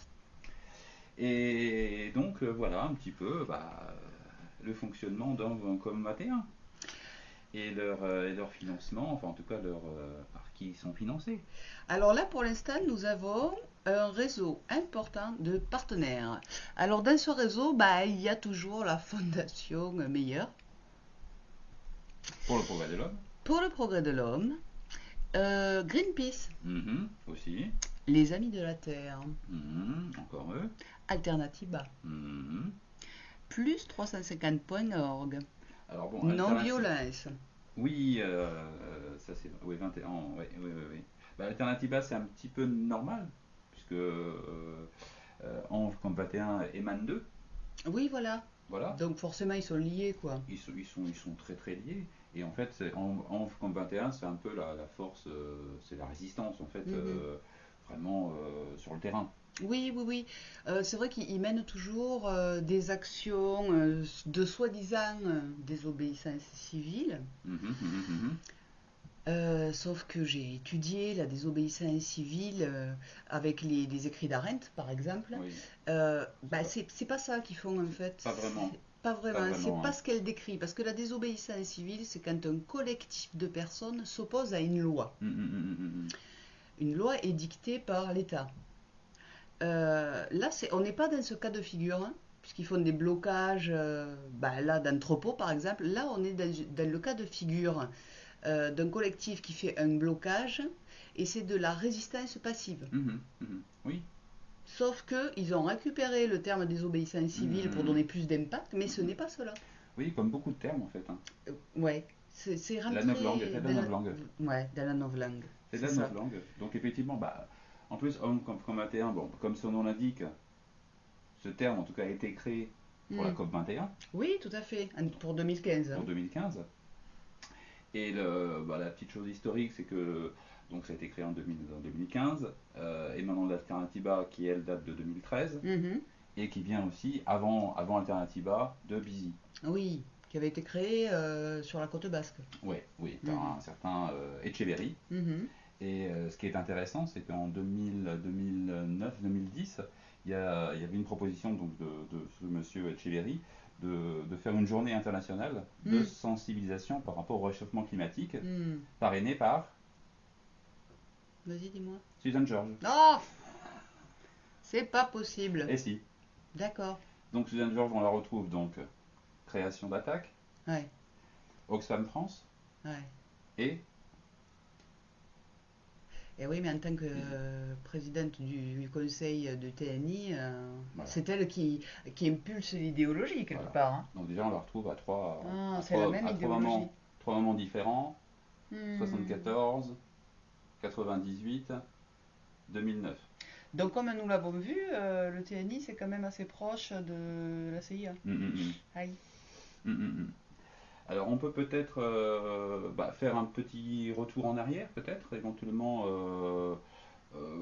Et donc, voilà un petit peu le fonctionnement d'un comme 21 et leur financement, enfin en tout cas par qui ils sont financés. Alors là, pour l'instant, nous avons un réseau important de partenaires. Alors dans ce réseau, il y a toujours la Fondation Meilleur. Pour le progrès de l'homme. Pour le progrès de l'homme. Greenpeace. Aussi. Les Amis de la Terre. Encore eux. Alternativa. Plus 350.org. Alors bon, non-violence. Oui, ça c'est... Oui, 21, oui. Alternativa, c'est un petit peu normal, puisque Ange comme 21 émane d'eux. Oui, voilà. Voilà. Donc forcément, ils sont liés, quoi. Ils sont très liés. Et en fait, Ange comme 21, c'est un peu la force, c'est la résistance, en fait, vraiment sur le terrain. Oui. C'est vrai qu'ils mènent toujours des actions de soi-disant désobéissance civile. Sauf que j'ai étudié la désobéissance civile avec les écrits d'Arendt, par exemple. Oui. C'est pas ça qu'ils font, en fait. Pas vraiment. Pas vraiment. C'est pas ce qu'elle décrit. Parce que la désobéissance civile, c'est quand un collectif de personnes s'oppose à une loi. Une loi est dictée par l'État. Là, on n'est pas dans ce cas de figure, hein, puisqu'ils font des blocages là d'entrepôts, par exemple. Là, on est dans le cas de figure d'un collectif qui fait un blocage, et c'est de la résistance passive. Oui. Sauf qu'ils ont récupéré le terme désobéissance civile pour donner plus d'impact, mais ce n'est pas cela. Oui, comme beaucoup de termes, en fait. Ouais, c'est rentré... La novlangue, c'est de la novlangue. Ouais, de la novlangue. C'est de la novlangue. Donc effectivement, en plus, homme comme 21, bon, comme son nom l'indique, ce terme, en tout cas, a été créé pour la COP 21. Oui, tout à fait, pour 2015. Pour 2015. Et la petite chose historique, c'est que donc ça a été créé en 2015. Et maintenant l'Alternativa, qui elle date de 2013, et qui vient aussi avant Alternativa de Bizi. Oui, qui avait été créé sur la côte basque. Oui, par un certain Echeverry. Et ce qui est intéressant, c'est qu'en 2009-2010, il y avait une proposition donc, de ce monsieur Echeverry de faire une journée internationale de sensibilisation par rapport au réchauffement climatique, parrainée par... Vas-y, dis-moi. Susan George. Oh, c'est pas possible. Et si. D'accord. Donc Susan George, on la retrouve donc création d'attaque, ouais. Oxfam France, et oui, mais en tant que présidente du conseil de TNI, voilà. C'est elle qui impulse l'idéologie quelque part. Hein. Donc déjà on la retrouve à trois moments différents, 74, 98, 2009. Donc comme nous l'avons vu, le TNI c'est quand même assez proche de la CIA. Aïe. Alors on peut peut-être faire un petit retour en arrière, peut-être, éventuellement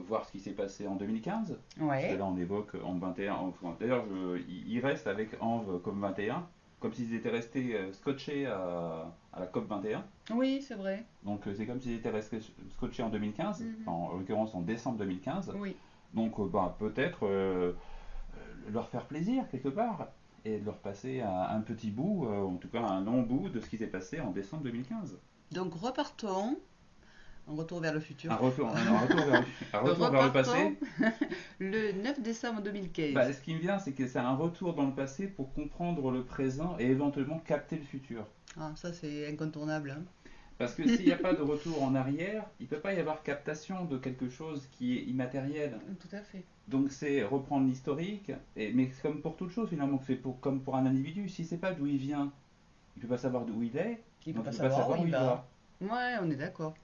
voir ce qui s'est passé en 2015. Parce que là on évoque en 21. D'ailleurs il reste avec Enve comme 21, comme s'ils étaient restés scotchés à la COP 21. Oui, c'est vrai. Donc c'est comme s'ils étaient restés scotchés en 2015, en l'occurrence en décembre 2015. Oui. Donc peut-être leur faire plaisir quelque part. Et de leur passer un petit bout, en tout cas un long bout de ce qui s'est passé en décembre 2015. Donc repartons, un retour vers le futur. Un retour vers le passé. Le 9 décembre 2015. Ce qui me vient, c'est que c'est un retour dans le passé pour comprendre le présent et éventuellement capter le futur. Ah, ça c'est incontournable. Hein. Parce que s'il n'y a pas de retour en arrière, il ne peut pas y avoir captation de quelque chose qui est immatériel. Tout à fait. Donc c'est reprendre l'historique, mais comme pour toute chose finalement, comme pour un individu, si c'est pas d'où il vient, il ne peut pas savoir d'où il est, il ne peut pas savoir où il va. Ouais, on est d'accord.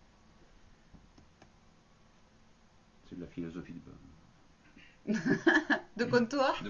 C'est de la philosophie de comptoir.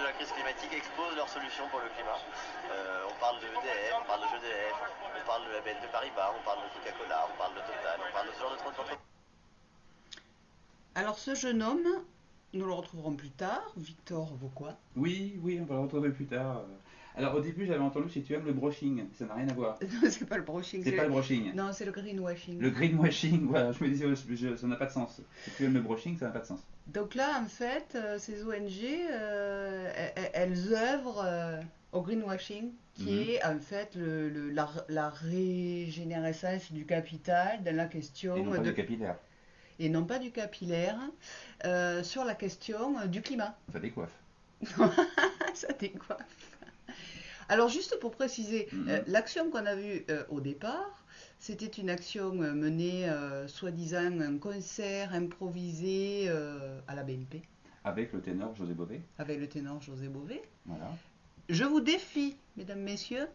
de la crise climatique exposent leurs solutions pour le climat. On parle de EDF, on parle de GDF, on parle de la BNP Paribas, on parle de Coca-Cola, on parle de Total, on parle de ce genre d'entreprise. Alors ce jeune homme, nous le retrouverons plus tard, Victor Vauquois. Oui, on va le retrouver plus tard. Alors au début j'avais entendu si tu aimes le brushing, ça n'a rien à voir. Non, c'est pas le brushing. C'est pas le brushing. Non, c'est le greenwashing. Le greenwashing, voilà, je me disais, ça n'a pas de sens. Si tu aimes le brushing, ça n'a pas de sens. Donc là, en fait, ces ONG, elles œuvrent au greenwashing, qui est en fait la régénérescence du capital dans la question... Et non pas du capillaire. Et non pas du capillaire, sur la question du climat. Ça décoiffe. Ça décoiffe. Alors juste pour préciser, l'action qu'on a vue au départ, c'était une action menée, soi-disant, un concert improvisé à la BNP. Avec le ténor José Bové. Avec le ténor José Bové. Voilà. Je vous défie, mesdames, messieurs,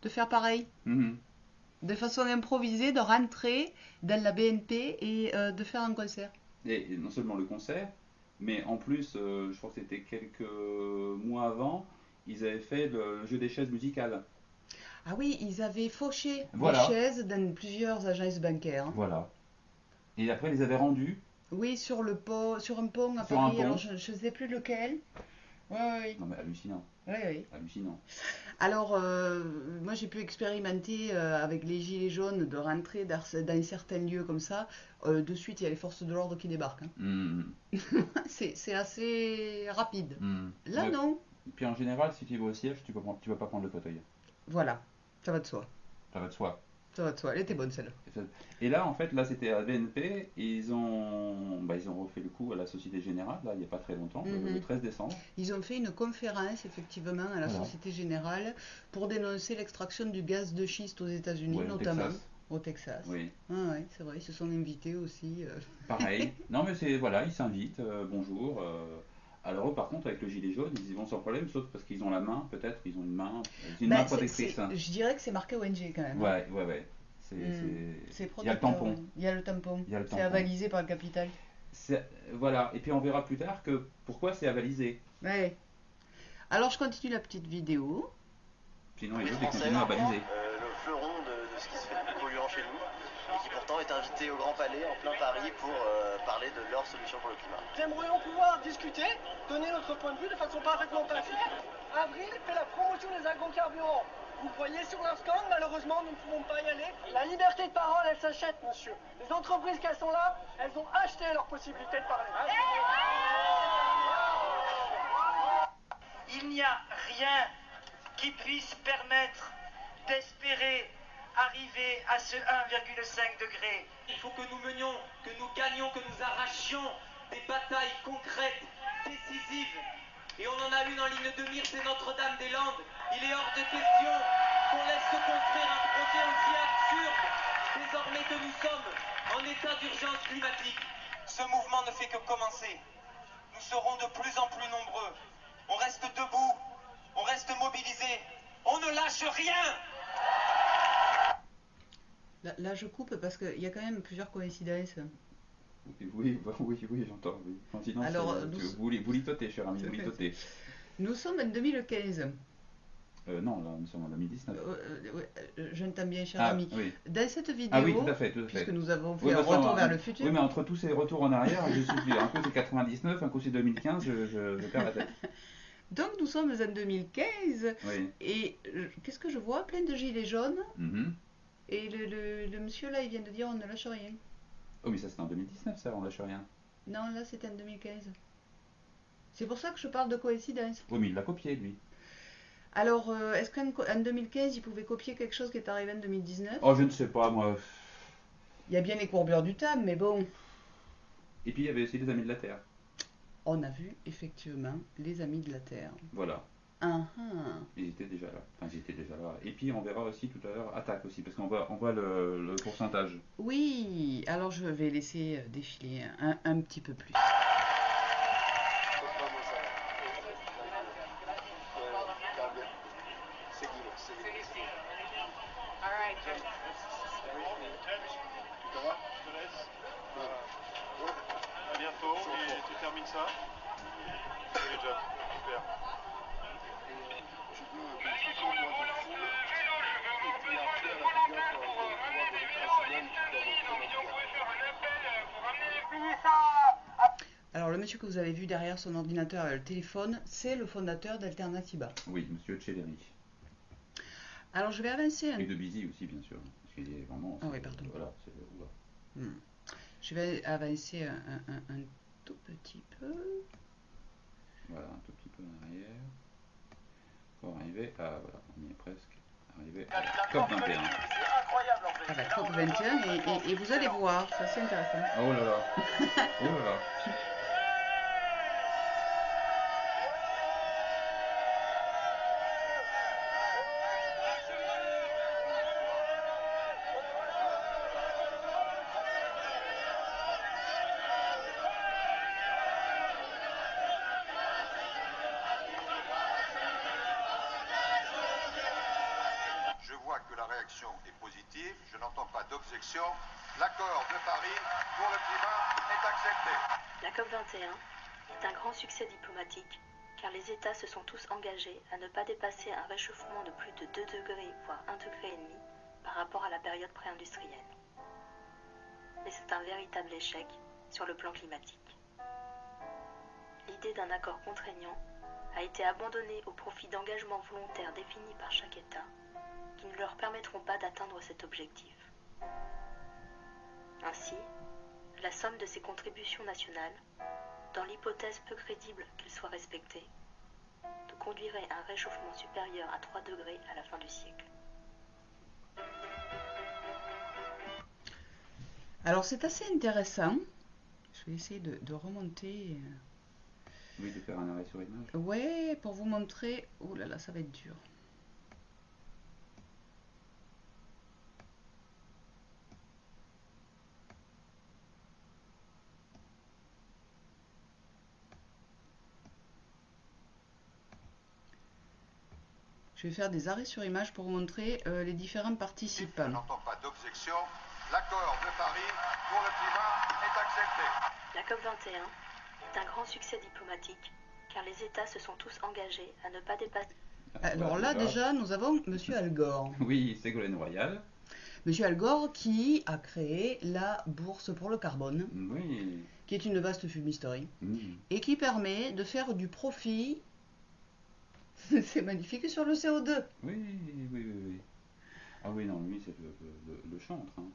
de faire pareil. De façon improvisée, de rentrer dans la BNP et de faire un concert. Et non seulement le concert, mais en plus, je crois que c'était quelques mois avant, ils avaient fait le jeu des chaises musicales. Ah oui, ils avaient fauché Voilà. des chaises dans plusieurs agences bancaires. Voilà. Et après, ils les avaient rendues. Oui, sur un pont à Sur un Paris, pont. alors je ne sais plus lequel. Oui, oui. Non mais hallucinant. Oui, oui. Hallucinant. Alors, moi j'ai pu expérimenter avec les gilets jaunes de rentrer dans certains lieux comme ça. De suite, il y a les forces de l'ordre qui débarquent. Hein. Mmh. C'est assez rapide. Mmh. Là, non. Et puis en général, si tu vas au siège, tu vas pas prendre le fauteuil. Voilà, ça va de soi. Ça va de soi. Ça va de soi. Elle était bonne celle-là. Et là, en fait, là c'était à BNP, et ils ont refait le coup à la Société Générale, là, il n'y a pas très longtemps, le 13 décembre. Ils ont fait une conférence, effectivement, à la Société Générale pour dénoncer l'extraction du gaz de schiste aux États-Unis, notamment. Au Texas. Oui. Ah ouais, c'est vrai, ils se sont invités aussi. Pareil. Non, mais c'est, voilà, ils s'invitent, bonjour. Alors eux, par contre, avec le gilet jaune, ils y vont sans problème, sauf parce qu'ils ont la main, peut-être, ils ont une main protectrice. Je dirais que c'est marqué ONG quand même. Ouais. Il y a le tampon. Il y a le tampon. C'est avalisé par le capital. Voilà, et puis on verra plus tard que pourquoi c'est avalisé. Ouais. Alors je continue la petite vidéo. Sinon, les autres, ils continuent à baliser. Le fleuron de ce qui se fait de plus polluant chez nous, et qui pourtant est invité au Grand Palais, en plein Paris, pour parler de leur solution pour le climat. Nous aimerions pouvoir discuter, donner notre point de vue de façon parfaitement pacifique. Avril fait la promotion des agrocarburants. Vous voyez sur leur stand, malheureusement, nous ne pouvons pas y aller. La liberté de parole, elle s'achète, monsieur. Les entreprises qui sont là, elles ont acheté leur possibilité de parler. Il n'y a rien qui puisse permettre d'espérer arriver à ce 1,5 degré. Il faut que nous menions, que nous gagnions, que nous arrachions des batailles concrètes, décisives. Et on en a une en ligne de mire, c'est Notre-Dame-des-Landes. Il est hors de question qu'on laisse se construire un projet aussi absurde, désormais que nous sommes en état d'urgence climatique. Ce mouvement ne fait que commencer. Nous serons de plus en plus nombreux. On reste debout, on reste mobilisés, on ne lâche rien. Là je coupe parce qu'il y a quand même plusieurs coïncidences. Oui, j'entends. Oui. Sinon, alors, vous litotez, cher ami, vous litotez. Nous sommes en 2015. Non, là, nous sommes en 2019. J'entends bien, cher ami. Oui. Dans cette vidéo, oui, tout à fait. Puisque nous avons fait un retour vers le futur. Oui, mais entre tous ces retours en arrière, je suis plus. Un coup c'est 99, un coup c'est 2015, je perds la tête. Donc nous sommes en 2015. Oui. Et qu'est-ce que je vois? Plein de gilets jaunes. Mm-hmm. Et le monsieur là, il vient de dire on ne lâche rien. Oh, mais ça c'était en 2019, ça, on lâche rien. Non, là c'était en 2015. C'est pour ça que je parle de coïncidence. Oui, mais il l'a copié, lui. Alors, est-ce qu'en 2015, il pouvait copier quelque chose qui est arrivé en 2019? Oh, je ne sais pas, moi. Il y a bien les courbures du temps, mais bon. Et puis il y avait aussi les Amis de la Terre. On a vu, effectivement, les Amis de la Terre. Voilà. Ils étaient déjà là. Enfin, j'étais déjà là. Et puis on verra aussi tout à l'heure Attaque aussi, parce qu'on voit le pourcentage. Oui, alors je vais laisser défiler un petit peu plus. À bientôt et tu termines ça. Good job, super. Alors le monsieur que vous avez vu derrière son ordinateur et le téléphone, c'est le fondateur d'Alternativa. Oui, monsieur Chelleri. Alors je vais avancer. Et de Busy aussi, bien sûr. Parce qu'il est vraiment. Ah oui, pardon. Voilà, Je vais avancer un tout petit peu. Voilà, un tout petit peu en arrière. Pour arriver à. Voilà, on y est presque. Arriver à la COP21. À la COP21 et vous allez voir, c'est assez intéressant. Oh là là. Oh là là. Est positive, je n'entends pas d'objection. L'accord de Paris pour le climat est accepté. La COP21 est un grand succès diplomatique car les États se sont tous engagés à ne pas dépasser un réchauffement de plus de 2 degrés, voire 1,5 degré par rapport à la période pré-industrielle. Mais c'est un véritable échec sur le plan climatique. L'idée d'un accord contraignant a été abandonnée au profit d'engagements volontaires définis par chaque État, qui ne leur permettront pas d'atteindre cet objectif. Ainsi, la somme de ces contributions nationales, dans l'hypothèse peu crédible qu'elles soient respectées, conduirait à un réchauffement supérieur à 3 degrés à la fin du siècle. Alors c'est assez intéressant. Je vais essayer de remonter. Oui, de faire un arrêt sur image. Ouais, pour vous montrer. Oh là là, ça va être dur. Je vais faire des arrêts sur image pour vous montrer les différents participants. Je n'entends pas d'objection. L'accord de Paris pour le climat est accepté. La COP21 est un grand succès diplomatique, car les États se sont tous engagés à ne pas dépasser... Alors là, déjà, nous avons Monsieur Al Gore. Oui, Ségolène Royal. Monsieur Al Gore qui a créé la Bourse pour le carbone, oui. Qui est une vaste fumisterie, et qui permet de faire du profit... C'est magnifique sur le CO2. Oui. Ah oui, non, lui, c'est le chantre. Hein.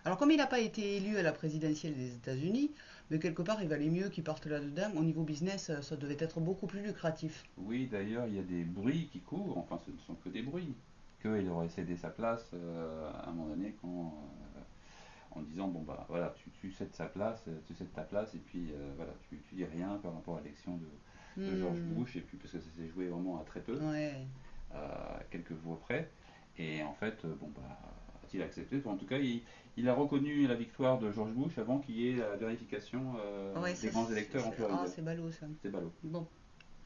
Alors, comme il n'a pas été élu à la présidentielle des États-Unis, mais quelque part, il valait mieux qu'il parte là-dedans. Au niveau business, ça devait être beaucoup plus lucratif. Oui, d'ailleurs, il y a des bruits qui courent, enfin, ce ne sont que des bruits, qu'il aurait cédé sa place à un moment donné en disant, bon, bah, voilà, tu cèdes ta place, et puis, voilà, tu dis rien par rapport à l'élection de George Bush, et puis parce que ça s'est joué vraiment à très peu, quelques voix près, et en fait, bon, bah, a-t-il accepté? En tout cas, il a reconnu la victoire de George Bush avant qu'il y ait la vérification des grands électeurs en Floride. Ah, c'est ballot ça. C'est ballot. Bon,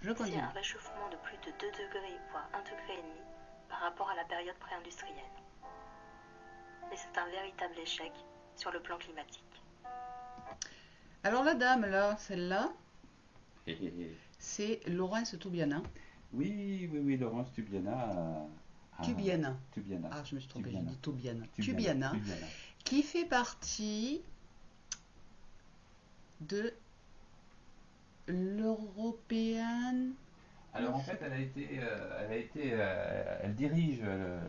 je continue. C'est un réchauffement de plus de 2 degrés, voire 1,5 degré par rapport à la période pré-industrielle. Mais c'est un véritable échec sur le plan climatique. Alors la dame là, celle-là, c'est Laurence Tubiana. Oui, Laurence Tubiana. Tubiana. Ah, je me suis trompée, j'ai dit Tubiana. Qui fait partie de l'European. Alors en fait, elle dirige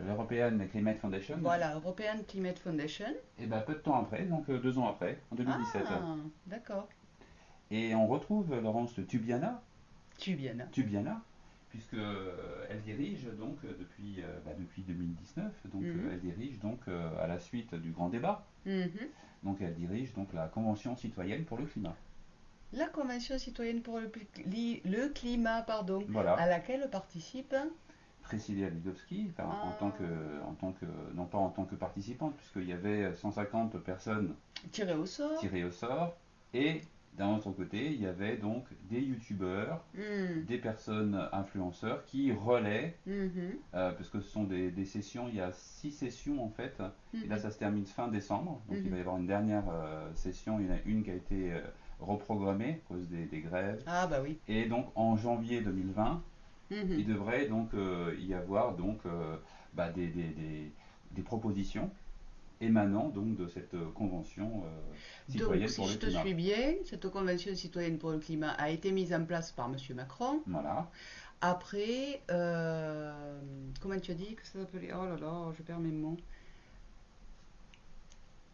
l'European Climate Foundation. Voilà, European Climate Foundation. Et bien peu de temps après, donc 2 ans après, en 2017. Ah, d'accord. Et on retrouve Laurence Tubiana, puisque elle dirige donc depuis 2019, donc elle dirige donc à la suite du grand débat. Donc elle dirige donc la Convention citoyenne pour le climat. La Convention citoyenne pour le climat, pardon, voilà. À laquelle participe Priscilla Lidowski, en tant que, non pas en tant que participante, puisqu'il y avait 150 personnes tirées au sort, et d'un autre côté, il y avait donc des youtubeurs, des personnes influenceurs qui relaient, parce que ce sont des sessions, il y a 6 sessions en fait, et là ça se termine fin décembre, donc il va y avoir une dernière session, il y en a une qui a été reprogrammée à cause des grèves, et donc en janvier 2020, il devrait donc y avoir donc des propositions émanant donc de cette convention citoyenne pour le climat. Donc, si je te suis bien, cette convention citoyenne pour le climat a été mise en place par M. Macron. Voilà. Après, comment tu as dit que ça s'appelait? Oh là là, je perds mes mots.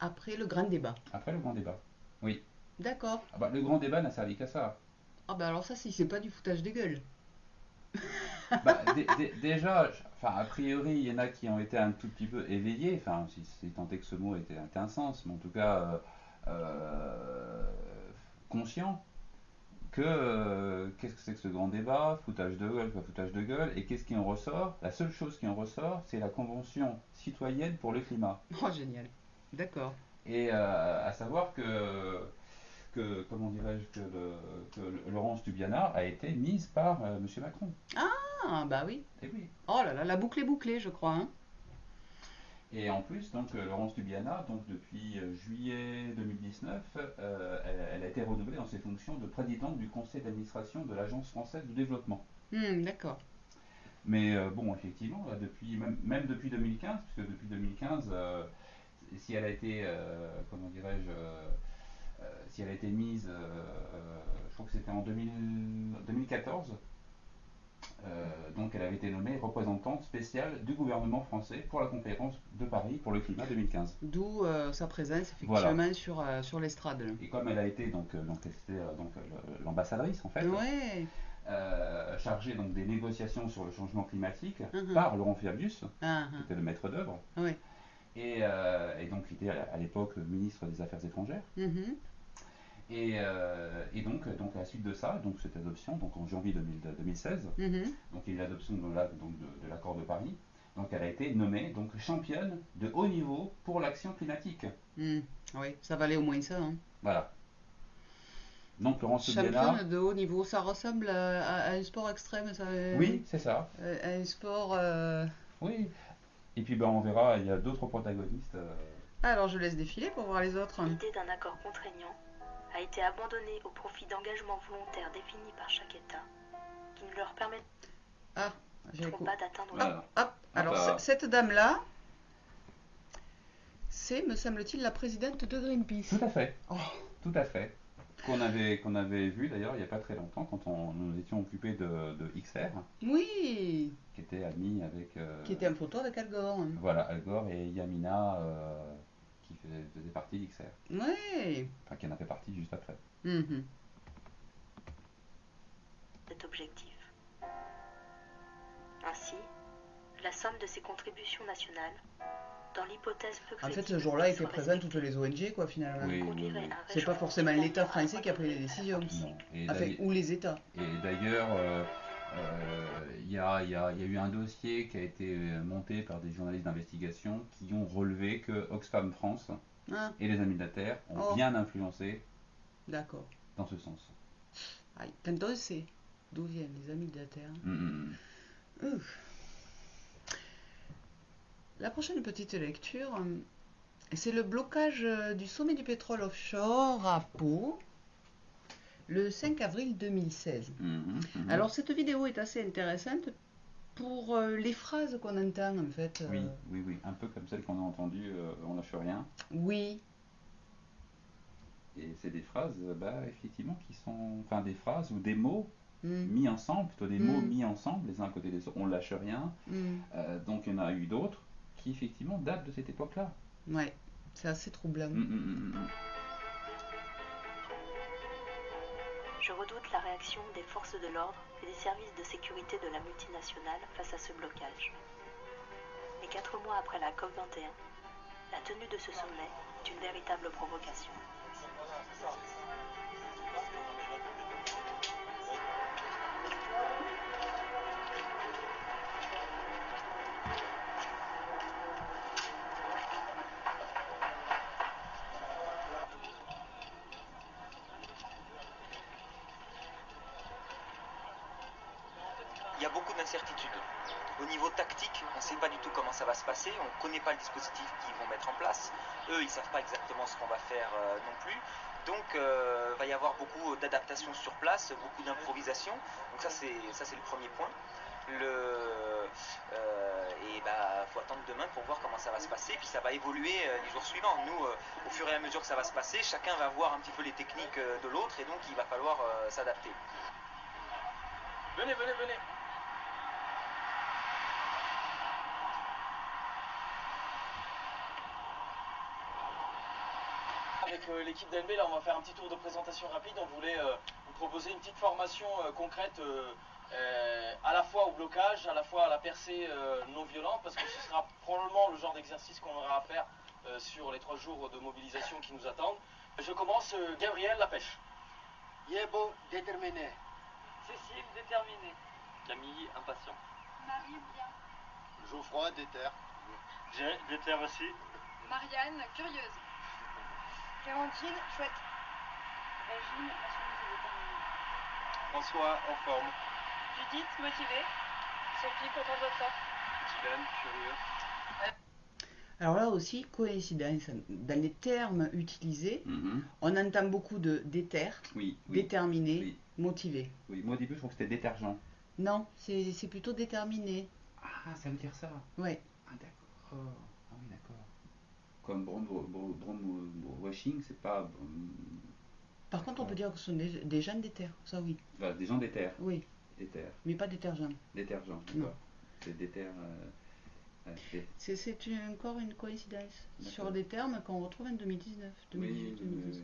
Après le grand débat. Après le grand débat, oui. D'accord. Ah bah, le grand débat n'a servi qu'à ça. Ah bah alors ça, si c'est pas du foutage de gueule. Déjà, a priori, il y en a qui ont été un tout petit peu éveillés, si tant est que ce mot était un sens, mais en tout cas conscients que qu'est-ce que c'est que ce grand débat, foutage de gueule, pas foutage de gueule, et qu'est-ce qui en ressort? La seule chose qui en ressort, c'est la Convention citoyenne pour le climat. Oh, génial. D'accord. Et à savoir que comment dirais-je, que Laurence Tubiana a été mise par M. Macron. Ah, bah oui. Et oui. Oh là là, la boucle est bouclée, je crois. Hein. Et en plus, donc, Laurence Ljubljana, donc, depuis juillet 2019, elle a été renouvelée dans ses fonctions de présidente du conseil d'administration de l'Agence française de développement. D'accord. Mais bon, effectivement, là, même depuis 2015, puisque depuis 2015, si elle a été, comment dirais-je, si elle a été mise, je crois que c'était en 2014, donc elle avait été nommée représentante spéciale du gouvernement français pour la conférence de Paris pour le climat 2015. D'où sa présence effectivement voilà. sur l'estrade. Et comme elle a été donc l'ambassadrice en fait, ouais. chargée donc des négociations sur le changement climatique par Laurent Fabius, qui était le maître d'œuvre, ouais. et donc qui était à l'époque ministre des Affaires étrangères. Et donc à la suite de ça, donc cette adoption, donc en janvier 2016, donc il y a eu l'adoption de l'accord de Paris. Donc elle a été nommée donc championne de haut niveau pour l'action climatique. Oui, ça valait au moins ça. Hein. Voilà. Donc Laurence Ljubljana. Championne de haut niveau, ça ressemble à un sport extrême, ça. Oui, c'est ça. À un sport. Oui. Et puis on verra, il y a d'autres protagonistes. Alors je laisse défiler pour voir les autres. L'idée d'un accord contraignant a été abandonnée au profit d'engagements volontaires définis par chaque État, qui ne leur permettent pas d'atteindre voilà. Alors cette dame-là, c'est, me semble-t-il, la présidente de Greenpeace. Tout à fait. Tout à fait. Qu'on avait vu d'ailleurs il n'y a pas très longtemps quand nous étions occupés de XR. Oui. Qui était admis avec. Qui était un photo avec Al Gore. Voilà, Al Gore et Yamina qui faisait partie d'XR. Oui. Enfin, qui en a fait partie juste après. Cet objectif. Ainsi, la somme de ces contributions nationales, dans l'hypothèse peu en fait, ce jour-là étaient présentes toutes les ONG, quoi, finalement. Oui. C'est pas forcément l'État français qui a pris les décisions. Ou les États. Et d'ailleurs, il y a eu un dossier qui a été monté par des journalistes d'investigation qui ont relevé que Oxfam France et les Amis de la Terre ont bien influencé dans ce sens. Quand on sait d'où viennent les Amis de la Terre. La prochaine petite lecture, c'est le blocage du sommet du pétrole offshore à Pau, le 5 avril 2016. Alors cette vidéo est assez intéressante pour les phrases qu'on entend en fait. Oui, un peu comme celle qu'on a entendue, on lâche rien. Oui. Et c'est des phrases, effectivement, qui sont, enfin des phrases ou des mots mis ensemble, plutôt des mots mis ensemble les uns à côté des autres. On lâche rien. Donc il y en a eu d'autres qui effectivement datent de cette époque-là. Ouais, c'est assez troublant. Je redoute la réaction des forces de l'ordre et des services de sécurité de la multinationale face à ce blocage. Mais 4 mois après la COP21, la tenue de ce sommet est une véritable provocation. Il y a beaucoup d'incertitudes. Au niveau tactique, on ne sait pas du tout comment ça va se passer, on ne connaît pas le dispositif qu'ils vont mettre en place. Eux, ils ne savent pas exactement ce qu'on va faire non plus. Donc, il va y avoir beaucoup d'adaptations sur place, beaucoup d'improvisation. Donc ça, c'est le premier point. Faut attendre demain pour voir comment ça va se passer, puis ça va évoluer les jours suivants. Nous, au fur et à mesure que ça va se passer, chacun va voir un petit peu les techniques de l'autre, et donc il va falloir s'adapter. Venez. Avec l'équipe d'NB, là, on va faire un petit tour de présentation rapide. On voulait vous proposer une petite formation concrète à la fois au blocage, à la fois à la percée non violente, parce que ce sera probablement le genre d'exercice qu'on aura à faire sur les 3 jours de mobilisation qui nous attendent. Je commence, Gabriel, la pêche. Yebo, déterminé. Cécile, déterminée. Camille, impatient. Marie, bien. Geoffroy, déter. J'ai déter aussi. Marianne, curieuse. Clémentine, chouette. Régine, nationaliste et déterminée. François, en forme. Judith, motivée. Sophie, contente de toi. Dylan, curieux. Alors là aussi, coïncidence. Dans les termes utilisés, on entend beaucoup de déter, déterminé, motivé. Oui, moi au début je crois que c'était détergent. Non, c'est plutôt déterminé. Ah, ça veut dire ça. Ouais. Ah d'accord. Ah oui, d'accord. Comme washing, c'est pas... Par contre, on peut dire que ce sont des gens déter, ça oui. Enfin, des gens déter. Oui. Déter. Mais pas détergent. Détergent, d'accord. C'est déter... C'est encore une coïncidence sur des termes qu'on retrouve en 2019, 2018, 2019.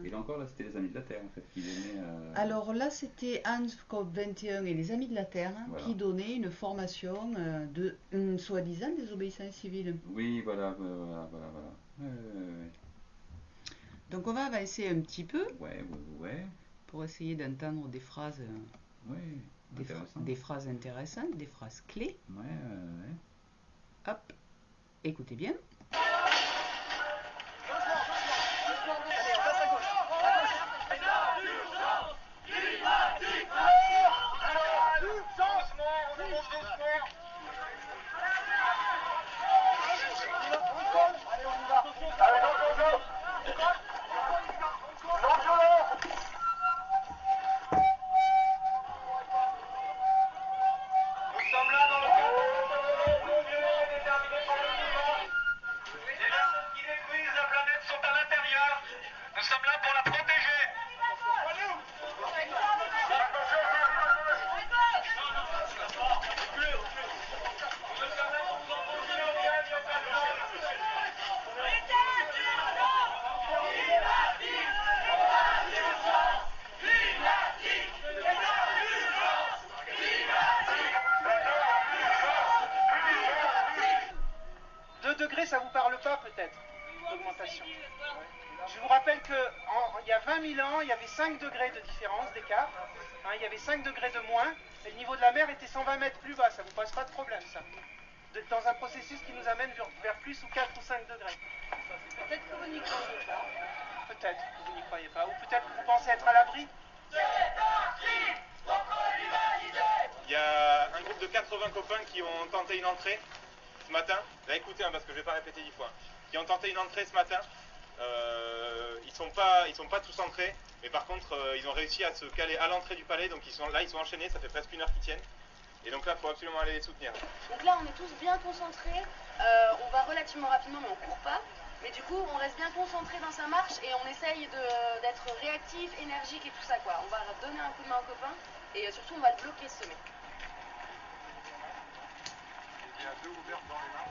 Et là encore, là, c'était les Amis de la Terre, en fait, qui donnaient... Alors là, c'était Hans COP21 et les Amis de la Terre qui donnaient une formation de, soi-disant, désobéissance civile. Oui, voilà. Donc on va avancer un petit peu. Ouais. Pour essayer d'entendre des phrases... des phrases intéressantes, des phrases clés. Ouais. Hop, écoutez bien. Ça vous parle pas peut-être, l'augmentation. Je vous rappelle qu'il y a 20 000 ans, il y avait 5 degrés de différence, d'écart. Il y avait 5 degrés de moins, et le niveau de la mer était 120 mètres plus bas. Ça vous pose pas de problème, ça. D'être dans un processus qui nous amène vers plus ou 4 ou 5 degrés. Peut-être que vous n'y croyez pas. Peut-être que vous n'y croyez pas. Ou peut-être que vous pensez être à l'abri. Il y a un groupe de 80 copains qui ont tenté une entrée ce matin. Là, écoutez, parce que je ne vais pas répéter 10 fois. Qui ont tenté une entrée ce matin. Ils sont pas tous entrés, mais par contre, ils ont réussi à se caler à l'entrée du palais. Donc ils sont enchaînés. Ça fait presque 1 heure qu'ils tiennent. Et donc là, il faut absolument aller les soutenir. Donc là, on est tous bien concentrés. On va relativement rapidement, mais on court pas. Mais du coup, on reste bien concentré dans sa marche et on essaye d'être réactif, énergique et tout ça, quoi. On va donner un coup de main au copain et surtout, on va le bloquer, ce mec. Il y a 2 ouvertes dans les mains.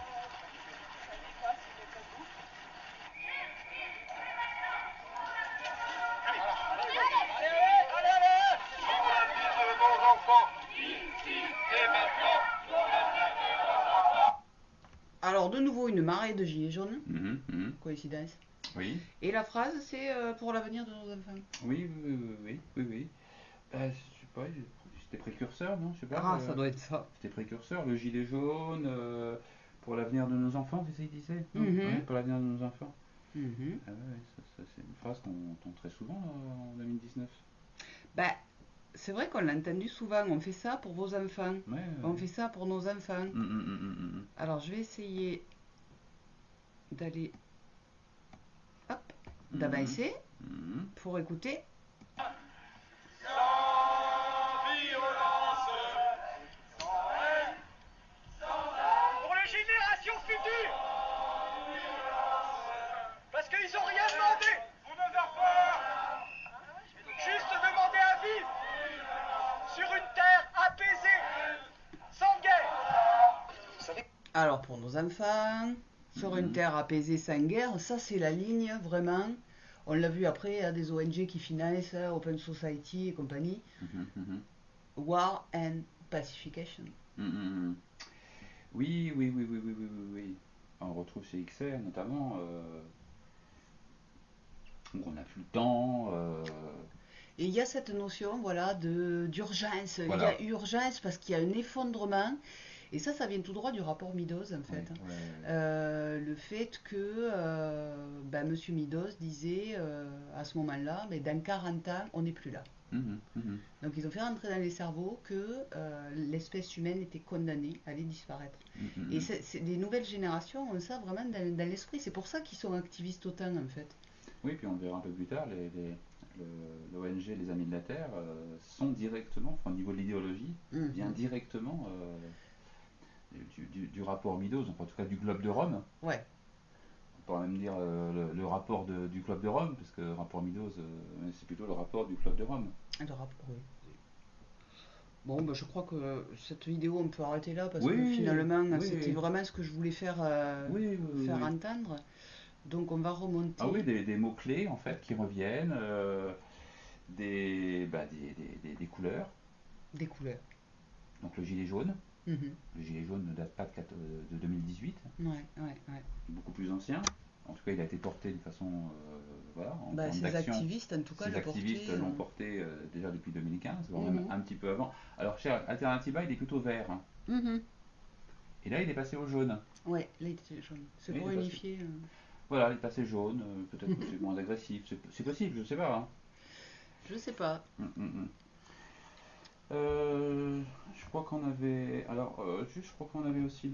Alors, de nouveau, une marée de gilets jaunes. Coïncidence. Oui. Et la phrase, c'est pour l'avenir de nos enfants. Oui. Je sais pas, c'était précurseur, non? Je sais pas. Ah, ça doit être ça. C'était précurseur, le gilet jaune, pour l'avenir de nos enfants, c'est ça qu'il disait? Pour l'avenir de nos enfants. Ah ouais, ça, c'est une phrase qu'on entend très souvent en 2019. Bah, c'est vrai qu'on l'a entendu souvent, on fait ça pour vos enfants, on fait ça pour nos enfants. Alors je vais essayer d'aller, d'avancer pour écouter. Pour les générations futures. Parce qu'ils n'ont rien demandé. Vous n'avez pas. Juste demander à vivre sur une terre apaisée, sans guerre. Alors pour nos enfants, sur une terre apaisée sans guerre, ça c'est la ligne vraiment. On l'a vu après, il y a des ONG qui financent Open Society et compagnie. War and Pacification. Oui. On retrouve chez XR notamment. Donc on n'a plus le temps. Et il y a cette notion, voilà, d'urgence. Voilà. Il y a urgence parce qu'il y a un effondrement. Et ça vient tout droit du rapport Meadows, en fait. Le fait que Monsieur Meadows disait à ce moment-là, mais dans 40 ans, on n'est plus là. Donc ils ont fait rentrer dans les cerveaux que l'espèce humaine était condamnée à aller disparaître. Et des nouvelles générations ont ça vraiment dans l'esprit. C'est pour ça qu'ils sont activistes autant en fait. Oui, puis on verra un peu plus tard, l'ONG Les Amis de la Terre sont directement, enfin, au niveau de l'idéologie, vient directement du rapport Meadows, enfin, en tout cas du Globe de Rome. Ouais. On pourrait même dire le rapport du Club de Rome, parce que le rapport Meadows, c'est plutôt le rapport du Club de Rome. Le rapport, oui. Bon, bah, je crois que cette vidéo, on peut arrêter là, parce que finalement, c'était vraiment ce que je voulais faire entendre. Donc on va remonter. Ah oui, des mots-clés en fait qui reviennent, des couleurs. Des couleurs. Donc le gilet jaune. Le gilet jaune ne date pas de 2018. Ouais. Beaucoup plus ancien. En tout cas, il a été porté de façon. Voilà. Ces activistes, en tout cas, ces activistes l'ont porté déjà depuis 2015, voire même un petit peu avant. Alors, chez Alternativa, il est plutôt vert. Et là, il est passé au jaune. Ouais, là, il était jaune. C'est pour unifier. Voilà, il est passé jaune. Peut-être que c'est moins agressif. C'est possible, je sais pas. Hein. Je sais pas. Je crois qu'on avait. Alors, je crois qu'on avait aussi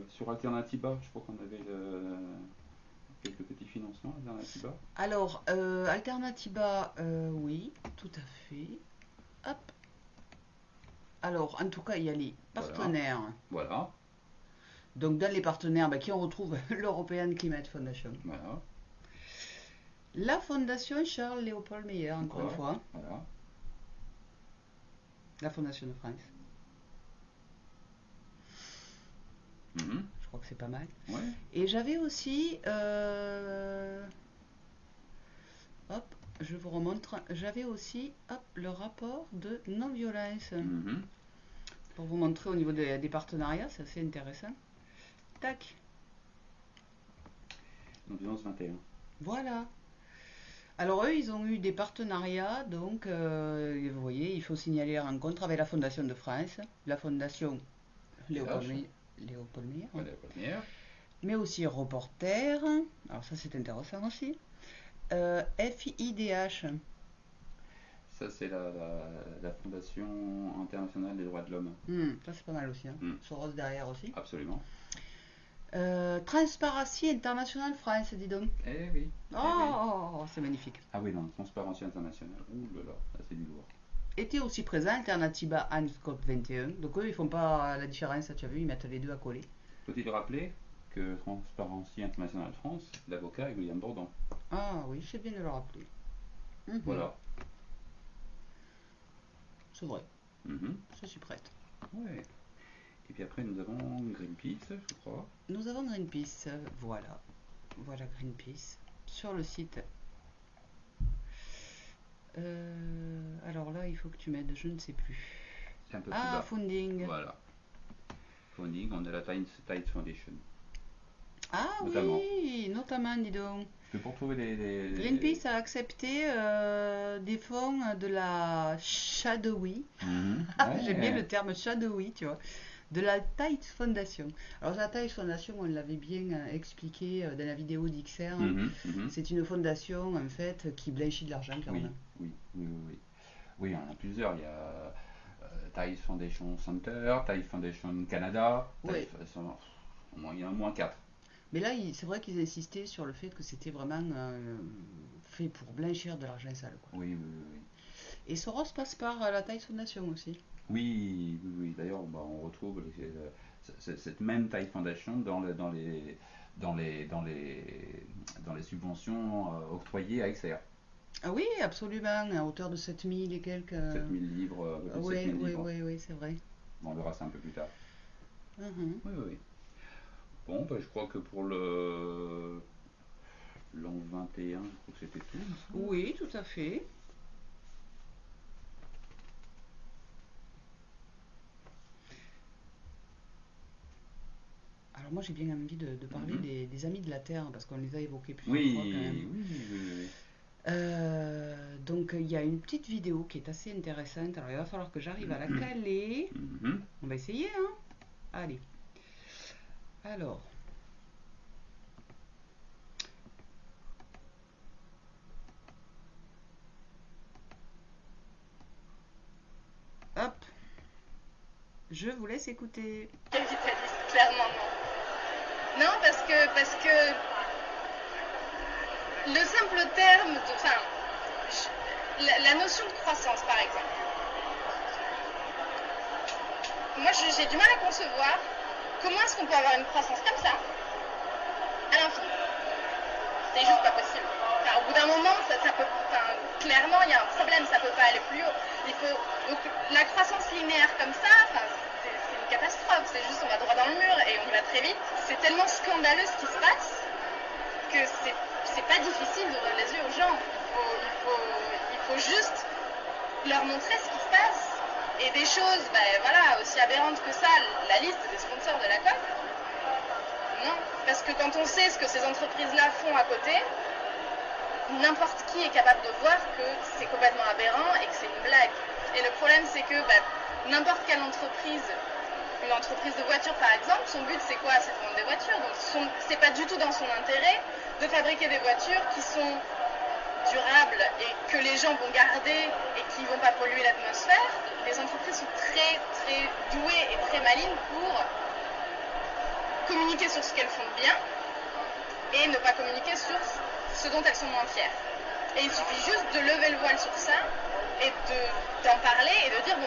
sur Alternativa, je crois qu'on avait quelques petits financements, Alternativa. Alors, Alternativa, oui, tout à fait. Hop. Alors, en tout cas, il y a les partenaires. Voilà. Donc, dans les partenaires, qui on retrouve l'European Climate Foundation. Voilà. La fondation Charles Léopold Meyer, encore une fois. Voilà. La Fondation de France. Je crois que c'est pas mal. Ouais. Et j'avais aussi... hop, je vous remontre. J'avais aussi le rapport de non-violence. Pour vous montrer au niveau des partenariats, c'est assez intéressant. Tac. Non-violence 21. Voilà. Alors eux, ils ont eu des partenariats, donc vous voyez, il faut signaler la rencontre avec la Fondation de France, la Fondation Léopold Meyer, mais aussi Reporter, alors ça c'est intéressant aussi, FIDH. Ça c'est la Fondation internationale des droits de l'homme. Ça c'est pas mal aussi, Soros derrière aussi. Absolument. Transparency International France, dis donc. Eh oui. C'est magnifique. Ah oui, non, Transparency International. Ouh là là, c'est du lourd. Était aussi présent Alternativa and COP21. Donc eux, ils font pas la différence, tu as vu, ils mettent les deux à coller. Faut-il rappeler que Transparency International France, l'avocat est William Bourdon. Ah oui, c'est bien de le rappeler. Voilà. C'est vrai. Je suis prête. Ouais. Et puis après, nous avons Greenpeace, je crois. Nous avons Greenpeace, voilà. Voilà Greenpeace. Sur le site. Alors là, il faut que tu m'aides, je ne sais plus. C'est un peu plus bas. Funding. Voilà. Funding, on a la Tides Foundation. Ah notamment. Oui, notamment, dis donc. Que pour trouver des... Greenpeace a accepté des fonds de la shadowy. J'aime bien le terme shadowy, tu vois. De la Tides Foundation. Alors la Tides Foundation, on l'avait bien expliqué dans la vidéo d'XR. C'est une fondation en fait qui blanchit de l'argent, clairement. Oui, il y en a plusieurs. Il y a Tides Foundation Center, Tides Foundation Canada. Il y en a au moins 4. Mais là, c'est vrai qu'ils insistaient sur le fait que c'était vraiment fait pour blanchir de l'argent sale. Quoi. Oui. Et Soros passe par la Tides Foundation aussi. Oui. D'ailleurs, on retrouve cette même Tides Foundation dans les subventions octroyées à XR. Ah oui, absolument, à hauteur de 7000 et quelques... 7000 livres, oui, c'est vrai. Bon, on verra ça un peu plus tard. Oui. Bon, je crois que pour l'an 21, je crois que c'était tout. Oui, tout à fait. Alors moi j'ai bien envie de parler des Amis de la Terre, parce qu'on les a évoqués plusieurs fois quand même. Oui. Donc il y a une petite vidéo qui est assez intéressante, alors il va falloir que j'arrive à la caler. On va essayer, hein. Allez. Alors. Je vous laisse écouter. Capitaliste, clairement non. Non, parce que le simple terme de... Enfin, la notion de croissance, par exemple. Moi, j'ai du mal à concevoir comment est-ce qu'on peut avoir une croissance comme ça, à l'infini. C'est juste pas possible. Enfin, au bout d'un moment, ça peut, clairement, il y a un problème, ça peut pas aller plus haut. Donc, la croissance linéaire comme ça, c'est une catastrophe. C'est juste, on va droit dans le mur et on va très vite. C'est tellement scandaleux ce qui se passe que c'est pas difficile d'ouvrir les yeux aux gens. Il faut juste leur montrer ce qui se passe. Et des choses, voilà, aussi aberrantes que ça, la liste des sponsors de la COP. Non, parce que quand on sait ce que ces entreprises-là font à côté, n'importe qui est capable de voir que c'est complètement aberrant et que c'est une blague. Et le problème, c'est que n'importe quelle entreprise, une entreprise de voitures par exemple, son but c'est quoi? C'est de vendre des voitures. Donc c'est pas du tout dans son intérêt de fabriquer des voitures qui sont durables et que les gens vont garder et qui ne vont pas polluer l'atmosphère. Les entreprises sont très très douées et très malines pour communiquer sur ce qu'elles font de bien et ne pas communiquer sur ce dont elles sont moins fières. Et il suffit juste de lever le voile sur ça et d'en parler et de dire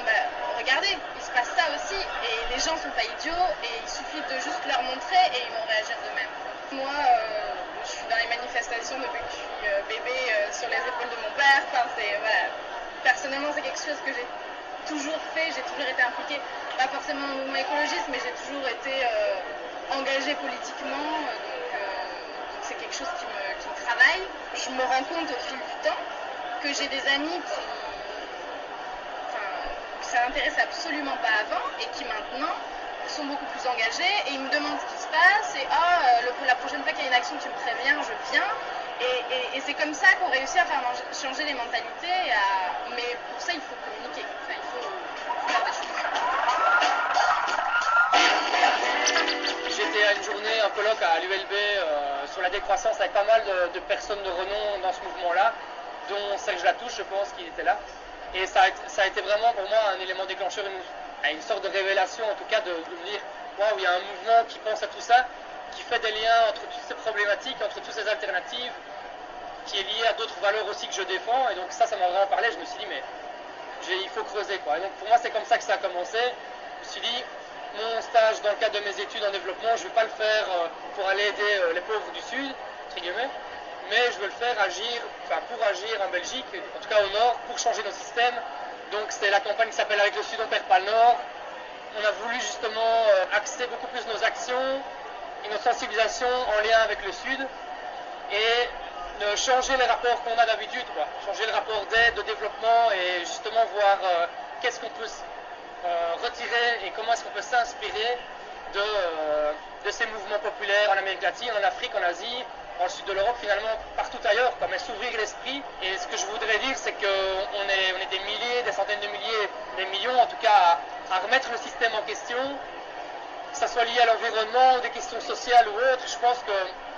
regardez, il se passe ça aussi et les gens sont pas idiots et il suffit de juste leur montrer et ils vont réagir d'eux-mêmes. Moi, je suis dans les manifestations depuis que je suis bébé sur les épaules de mon père. Voilà. Personnellement, c'est quelque chose que j'ai toujours fait, j'ai toujours été impliquée, pas forcément dans le mouvement écologiste, mais j'ai toujours été engagée politiquement. Donc c'est quelque chose qui me travaille. Je me rends compte au fil du temps que j'ai des amis qui ça n'intéresse absolument pas avant et qui maintenant sont beaucoup plus engagés et ils me demandent ce qui se passe et la prochaine fois qu'il y a une action tu me préviens, je viens et c'est comme ça qu'on réussit à faire changer les mentalités mais pour ça il faut communiquer, il faut faire des choses. J'étais à une journée, un colloque à l'ULB sur la décroissance avec pas mal de personnes de renom dans ce mouvement-là, dont Serge Latouche je pense qu'il était là. Et ça a été vraiment pour moi un élément déclencheur, une sorte de révélation en tout cas de me dire waouh, il y a un mouvement qui pense à tout ça, qui fait des liens entre toutes ces problématiques, entre toutes ces alternatives, qui est lié à d'autres valeurs aussi que je défends. Et donc ça m'a vraiment parlé, je me suis dit mais il faut creuser quoi. Et donc pour moi c'est comme ça que ça a commencé. Je me suis dit mon stage dans le cadre de mes études en développement, je ne vais pas le faire pour aller aider les pauvres du Sud, entre guillemets, mais je veux le faire pour agir en Belgique, en tout cas au Nord, pour changer nos systèmes. Donc c'est la campagne qui s'appelle Avec le Sud, on perd pas le Nord. On a voulu justement axer beaucoup plus nos actions et nos sensibilisations en lien avec le Sud et changer les rapports qu'on a d'habitude, changer le rapport d'aide, de développement et justement voir qu'est-ce qu'on peut retirer et comment est-ce qu'on peut s'inspirer de ces mouvements populaires en Amérique latine, en Afrique, en Asie, dans le sud de l'Europe, finalement partout ailleurs, mais s'ouvrir l'esprit. Et ce que je voudrais dire, c'est qu'on est des milliers, des centaines de milliers, des millions en tout cas à remettre le système en question, que ça soit lié à l'environnement ou des questions sociales ou autres. Je pense que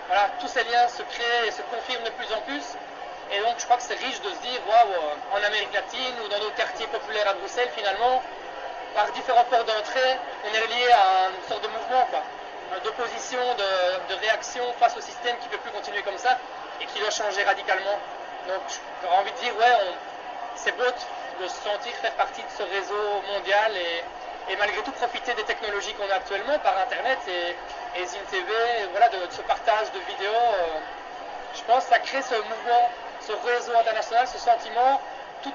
voilà, tous ces liens se créent et se confirment de plus en plus. Et donc je crois que c'est riche de se dire, waouh, en Amérique latine ou dans nos quartiers populaires à Bruxelles, finalement, par différents ports d'entrée, on est lié à une sorte de mouvement, d'opposition, de réaction face au système qui ne peut plus continuer comme ça et qui doit changer radicalement. Donc j'aurais envie de dire, c'est beau de se sentir faire partie de ce réseau mondial et malgré tout profiter des technologies qu'on a actuellement par Internet et ZinTV, voilà, de ce partage de vidéos. Je pense que ça crée ce mouvement, ce réseau international, ce sentiment, tout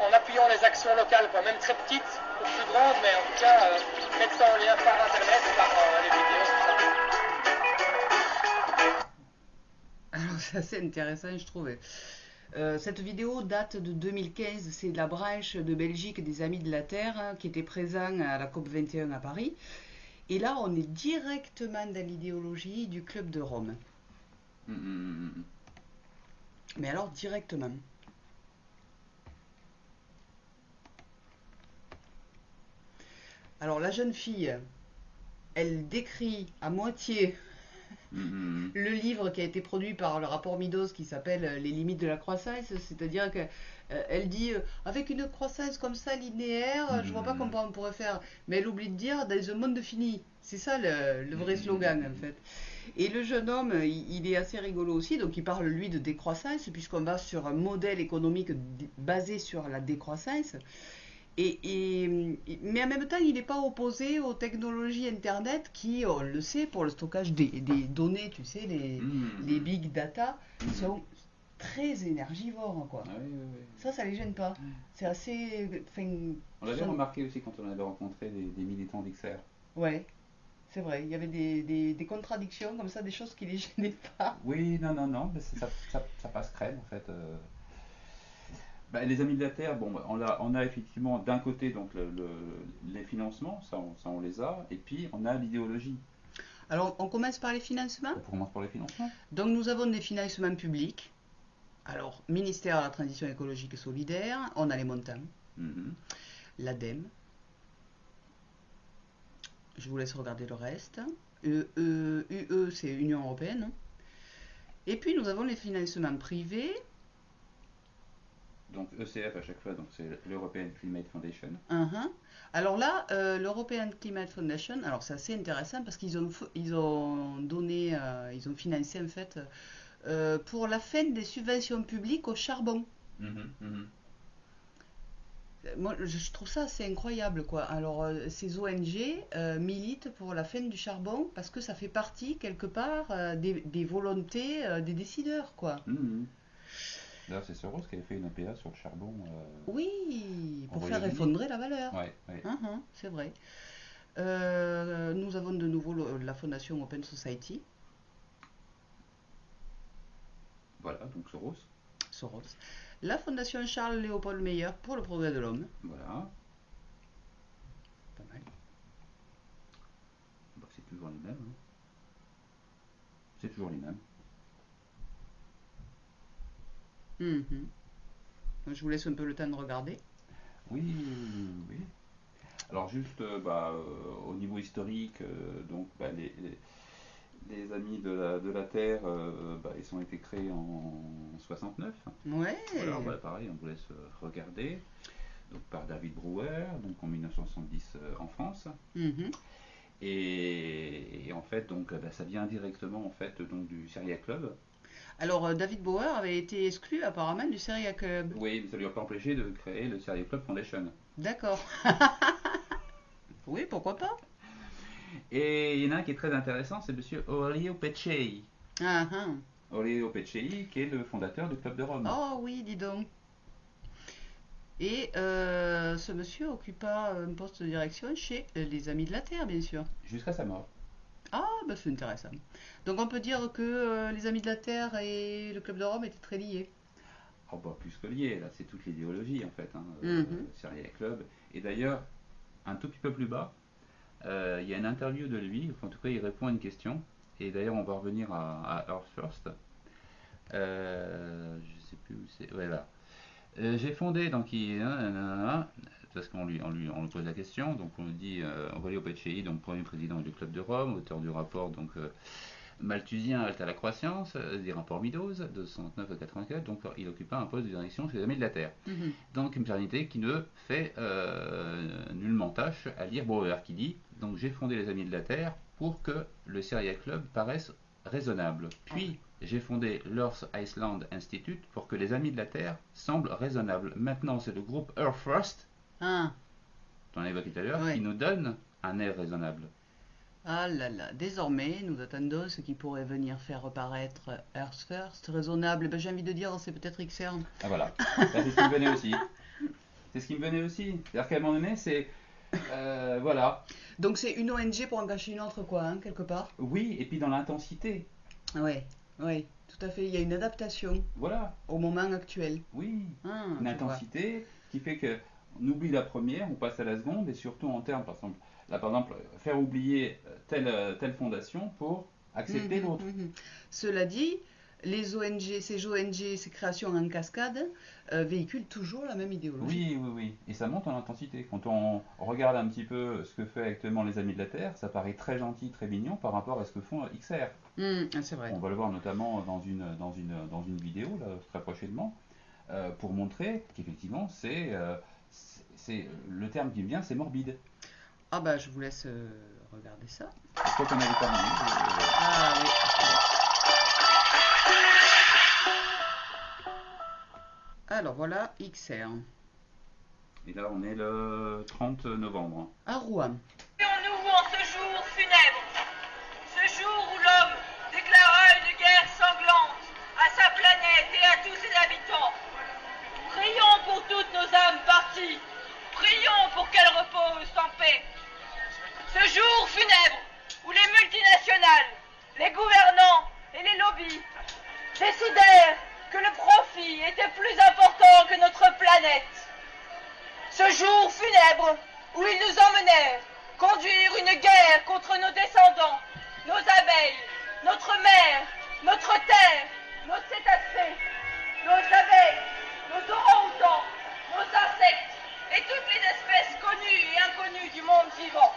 en appuyant les actions locales, même très petites ou plus grandes, mais en tout cas mettre ça en lien par Internet, par les vidéos, tout ça. Alors c'est assez intéressant, je trouvais. Cette vidéo date de 2015, c'est de la branche de Belgique des Amis de la Terre qui était présent à la COP 21 à Paris. Et là, on est directement dans l'idéologie du Club de Rome. Mais alors directement. Alors la jeune fille, elle décrit à moitié le livre qui a été produit par le rapport Meadows qui s'appelle Les limites de la croissance, c'est-à-dire que elle dit avec une croissance comme ça linéaire, je vois pas comment on pourrait faire, mais elle oublie de dire dans un monde fini. C'est ça le vrai slogan en fait. Et le jeune homme, il est assez rigolo aussi, donc il parle lui de décroissance puisqu'on va sur un modèle économique basé sur la décroissance. Mais en même temps, il n'est pas opposé aux technologies Internet qui, on le sait, pour le stockage des données, tu sais, les big data, sont très énergivores, quoi. Ça les gêne pas. C'est assez... On l'avait remarqué aussi quand on avait rencontré des militants d'XR. Ouais, c'est vrai. Il y avait des contradictions comme ça, des choses qui les gênaient pas. Oui, non, mais ça passe crème, en fait. Les Amis de la Terre, bon, on a effectivement d'un côté donc les financements, ça on les a, et puis on a l'idéologie. Alors on commence par les financements. On commence par les financements. Donc nous avons des financements publics. Alors ministère de la Transition écologique et solidaire, on a les montants. L'ADEME. Je vous laisse regarder le reste. UE, c'est Union Européenne. Et puis nous avons les financements privés. Donc ECF à chaque fois, donc c'est l'European Climate Foundation. Alors là, l'European Climate Foundation, alors c'est assez intéressant parce qu'ils ont financé en fait pour la fin des subventions publiques au charbon. Moi, je trouve ça assez incroyable, quoi. Alors, ces ONG militent pour la fin du charbon parce que ça fait partie quelque part des volontés des décideurs, quoi. Là, c'est Soros qui avait fait une APA sur le charbon. Oui, pour faire effondrer la valeur. Ouais. C'est vrai. Nous avons de nouveau la fondation Open Society. Voilà, donc Soros. La fondation Charles-Léopold Meyer pour le progrès de l'homme. Voilà. Pas mal. C'est toujours les mêmes. C'est toujours les mêmes. Je vous laisse un peu le temps de regarder. Oui. Alors juste au niveau historique, donc les Amis de la Terre, ils ont été créés en 69. Ouais. Voilà, pareil, on vous laisse regarder. Donc par David Brewer, donc en 1970 en France. Et en fait, donc ça vient directement en fait donc du Syria Club. Alors, David Bauer avait été exclu apparemment du Syria Club. Oui, mais ça lui a pas empêché de créer le Syria Club Foundation. D'accord. Oui, pourquoi pas. Et il y en a un qui est très intéressant, c'est monsieur Aurelio Peccei. Aurelio Peccei, qui est le fondateur du Club de Rome. Oh oui, dis donc. Et ce monsieur occupa un poste de direction chez les Amis de la Terre, bien sûr. Jusqu'à sa mort. Ah, c'est intéressant. Donc on peut dire que les Amis de la Terre et le Club de Rome étaient très liés. Oh plus que liés, là c'est toute l'idéologie en fait, Syria Club. Et d'ailleurs, un tout petit peu plus bas, il y a une interview de lui, en tout cas il répond à une question. Et d'ailleurs on va revenir à Earth First. Je sais plus où c'est. Voilà. J'ai fondé, donc parce qu'on lui pose la question, donc on lui dit Aurelio Peccei, donc premier président du Club de Rome, auteur du rapport donc malthusien Halte à la croissance, des rapports Meadows de 69 à 84, donc il occupait un poste de direction chez les Amis de la Terre. Donc une personnalité qui ne fait nullement tâche à lire Bauer, qui dit donc j'ai fondé les Amis de la Terre pour que le Syria Club paraisse raisonnable. Puis j'ai fondé l'Earth Iceland Institute pour que les Amis de la Terre semblent raisonnables. Maintenant c'est le groupe Earth First, tu en as évoqué tout à l'heure, qui nous donne un air raisonnable. Ah là là, désormais, nous attendons ce qui pourrait venir faire reparaître Earth First, raisonnable. J'ai envie de dire, c'est peut-être XR. Ah voilà, c'est ce qui me venait aussi. C'est ce qui me venait aussi. C'est-à-dire qu'à un moment donné, c'est... voilà. Donc c'est une ONG pour en cacher une autre, quoi, quelque part. Oui, et puis dans l'intensité. Oui, tout à fait. Il y a une adaptation. Voilà. Au moment actuel. Oui, une intensité qui fait que on oublie la première, on passe à la seconde, et surtout en termes, par exemple, faire oublier telle fondation pour accepter l'autre. Cela dit, les ONG, ces ONG, ces créations en cascade, véhiculent toujours la même idéologie. Oui. Et ça monte en intensité. Quand on regarde un petit peu ce que fait actuellement les Amis de la Terre, ça paraît très gentil, très mignon par rapport à ce que font XR. C'est vrai. On va le voir notamment dans une vidéo, là, très prochainement, pour montrer qu'effectivement, c'est le terme qui me vient, c'est morbide. Ah bah je vous laisse regarder ça. Je crois qu'on avait terminé. Ah oui. Alors voilà, XR. Et là, on est le 30 novembre. À Rouen. Nous en ce jour funèbre, ce jour où l'homme déclara une guerre sanglante à sa planète et à tous ses habitants. Prions pour toutes nos âmes parties, prions pour qu'elles reposent en paix. Ce jour funèbre où les multinationales, les gouvernants et les lobbies décidèrent que le profit était plus important que notre planète. Ce jour funèbre où ils nous emmenèrent conduire une guerre contre nos descendants, nos abeilles, notre mer, notre terre, nos cétacés, nos abeilles, nos orang-outans, nos insectes et toutes les espèces connues et inconnues du monde vivant.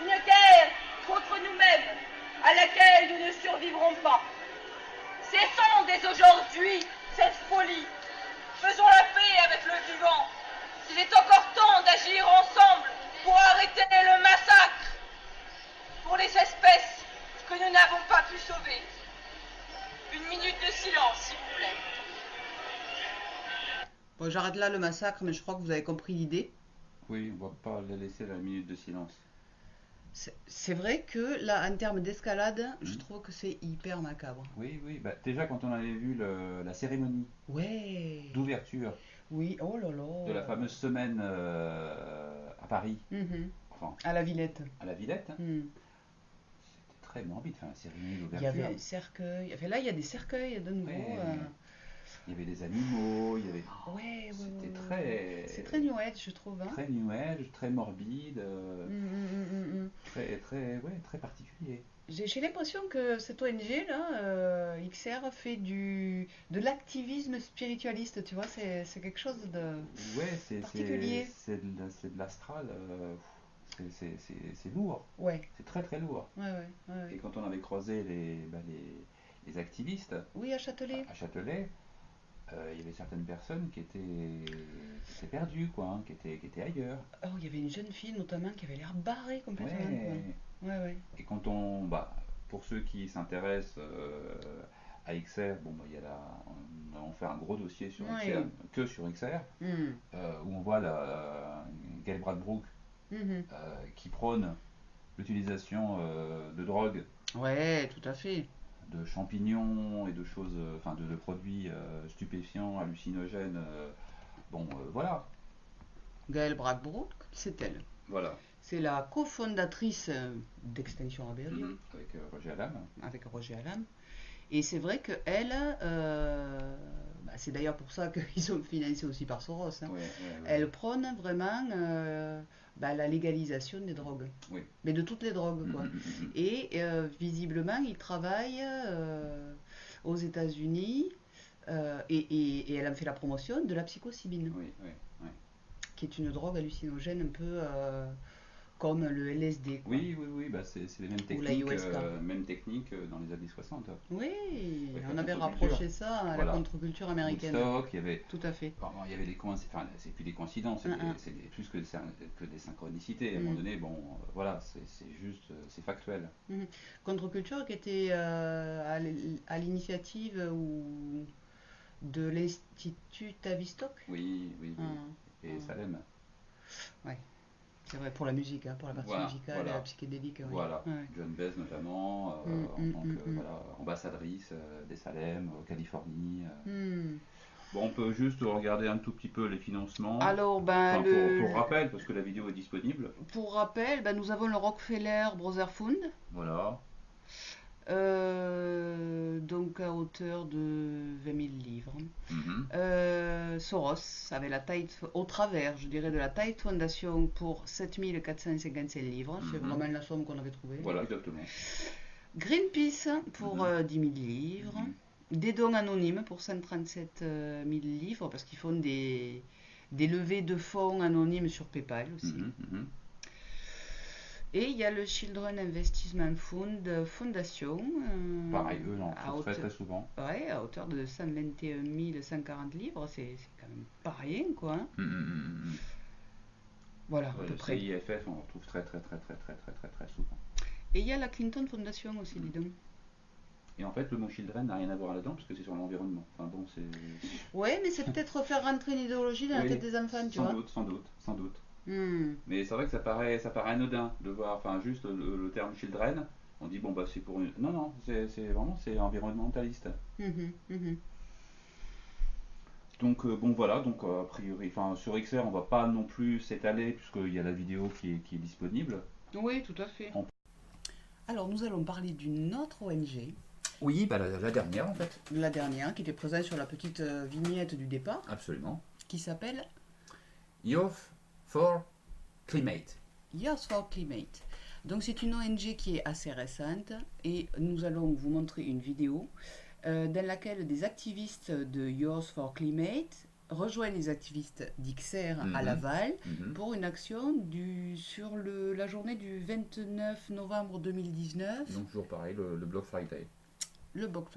Une guerre contre nous-mêmes à laquelle nous ne survivrons pas. Cessons dès aujourd'hui cette folie. Faisons la paix avec le vivant. Il est encore temps d'agir ensemble pour arrêter le massacre. Pour les espèces que nous n'avons pas pu sauver. Une minute de silence, s'il vous plaît. Bon, j'arrête là le massacre, mais je crois que vous avez compris l'idée. Oui, on va pas la laisser la minute de silence. C'est vrai que là, en termes d'escalade, je trouve que c'est hyper macabre. Oui, bah, déjà quand on avait vu la cérémonie d'ouverture oh là là. de la fameuse semaine à Paris, enfin, à la Villette. C'était très morbide, enfin, la cérémonie d'ouverture. Il y avait un cercueil, là il y a des cercueils de nouveau. Il y avait des animaux, il y avait. C'était très. C'est très New Age, je trouve. Très New Age, très morbide, très particulier. J'ai l'impression que cette ONG là, XR, fait de l'activisme spiritualiste, tu vois, c'est quelque chose de particulier. C'est de l'astral. C'est lourd. C'est très très lourd. Et quand on avait croisé les activistes. Oui, à Châtelet. Il y avait certaines personnes qui étaient perdues, quoi, qui étaient ailleurs. Oh, il y avait une jeune fille notamment qui avait l'air barrée complètement. Et quand pour ceux qui s'intéressent à XR, on fait un gros dossier sur XR, que sur XR, où on voit Gail Bradbrook qui prône l'utilisation de drogue. Ouais, tout à fait. De champignons et de choses, de produits stupéfiants, hallucinogènes. Voilà. Gail Bradbrook, c'est elle. Voilà. C'est la cofondatrice d'Extinction Rebellion. Avec Roger Allam. Et c'est vrai qu'elle, c'est d'ailleurs pour ça qu'ils sont financés aussi par Soros. Elle prône vraiment la légalisation des drogues. Mais de toutes les drogues, quoi. Et visiblement, il travaille aux États-Unis et elle a fait la promotion de la psilocybine, qui est une drogue hallucinogène un peu comme le LSD. Quoi. Oui, c'est les mêmes techniques dans les années 60. Oui, on avait rapproché ça à la contre-culture américaine. Woodstock, il y avait... Tout à fait. Il y avait des coïncidences, c'est plus des coïncidences, c'est plus que des synchronicités. À un moment donné, c'est juste, c'est factuel. Contre-culture qui était à l'initiative de l'Institut Tavistock. Oui. Et Salem. Ouais. C'est vrai, pour la musique, pour la partie musicale et la psychédélique. Voilà, John Baez notamment, en tant qu'ambassadrice des Salem, Californie. Bon, on peut juste regarder un tout petit peu les financements. Alors, pour rappel, parce que la vidéo est disponible. Pour rappel, nous avons le Rockefeller Brothers Fund. Voilà. Donc à hauteur de 20 000 livres. Soros avait la Tide, au travers, je dirais, de la Tide Foundation pour 7 457 livres. C'est vraiment la somme qu'on avait trouvée. Voilà, exactement. Greenpeace pour 10 000 livres. Des dons anonymes pour 137 000 livres, parce qu'ils font des levées de fonds anonymes sur PayPal aussi. Et il y a le Children Investment Fund Fondation. Pareil, eux, j'en trouve très souvent. Ouais, à hauteur de 121 140 livres, c'est quand même pas rien, quoi. Voilà, à peu près. Le CIFF, on retrouve très souvent. Et il y a la Clinton Foundation aussi, dis donc. Et en fait, le mot children n'a rien à voir là-dedans, parce que c'est sur l'environnement. Enfin bon, c'est... Ouais, mais c'est peut-être faire rentrer une idéologie dans la tête des enfants, tu vois. Sans doute. Mais c'est vrai que ça paraît anodin de voir, enfin juste le terme children, on dit bon bah c'est pour une... Non, c'est vraiment, c'est environnementaliste. Donc bon voilà, donc a priori, enfin sur XR on va pas non plus s'étaler, puisqu'il y a la vidéo qui est disponible. Oui, tout à fait. Alors nous allons parler d'une autre ONG. Oui, bah la dernière en fait. La dernière, qui était présente sur la petite vignette du départ. Absolument. Qui s'appelle Youth for Climate. Youth for Climate. Donc c'est une ONG qui est assez récente et nous allons vous montrer une vidéo dans laquelle des activistes de Youth for Climate rejoignent les activistes d'XR à Laval pour une action sur la journée du 29 novembre 2019. Donc toujours pareil, le Black Friday. Le Black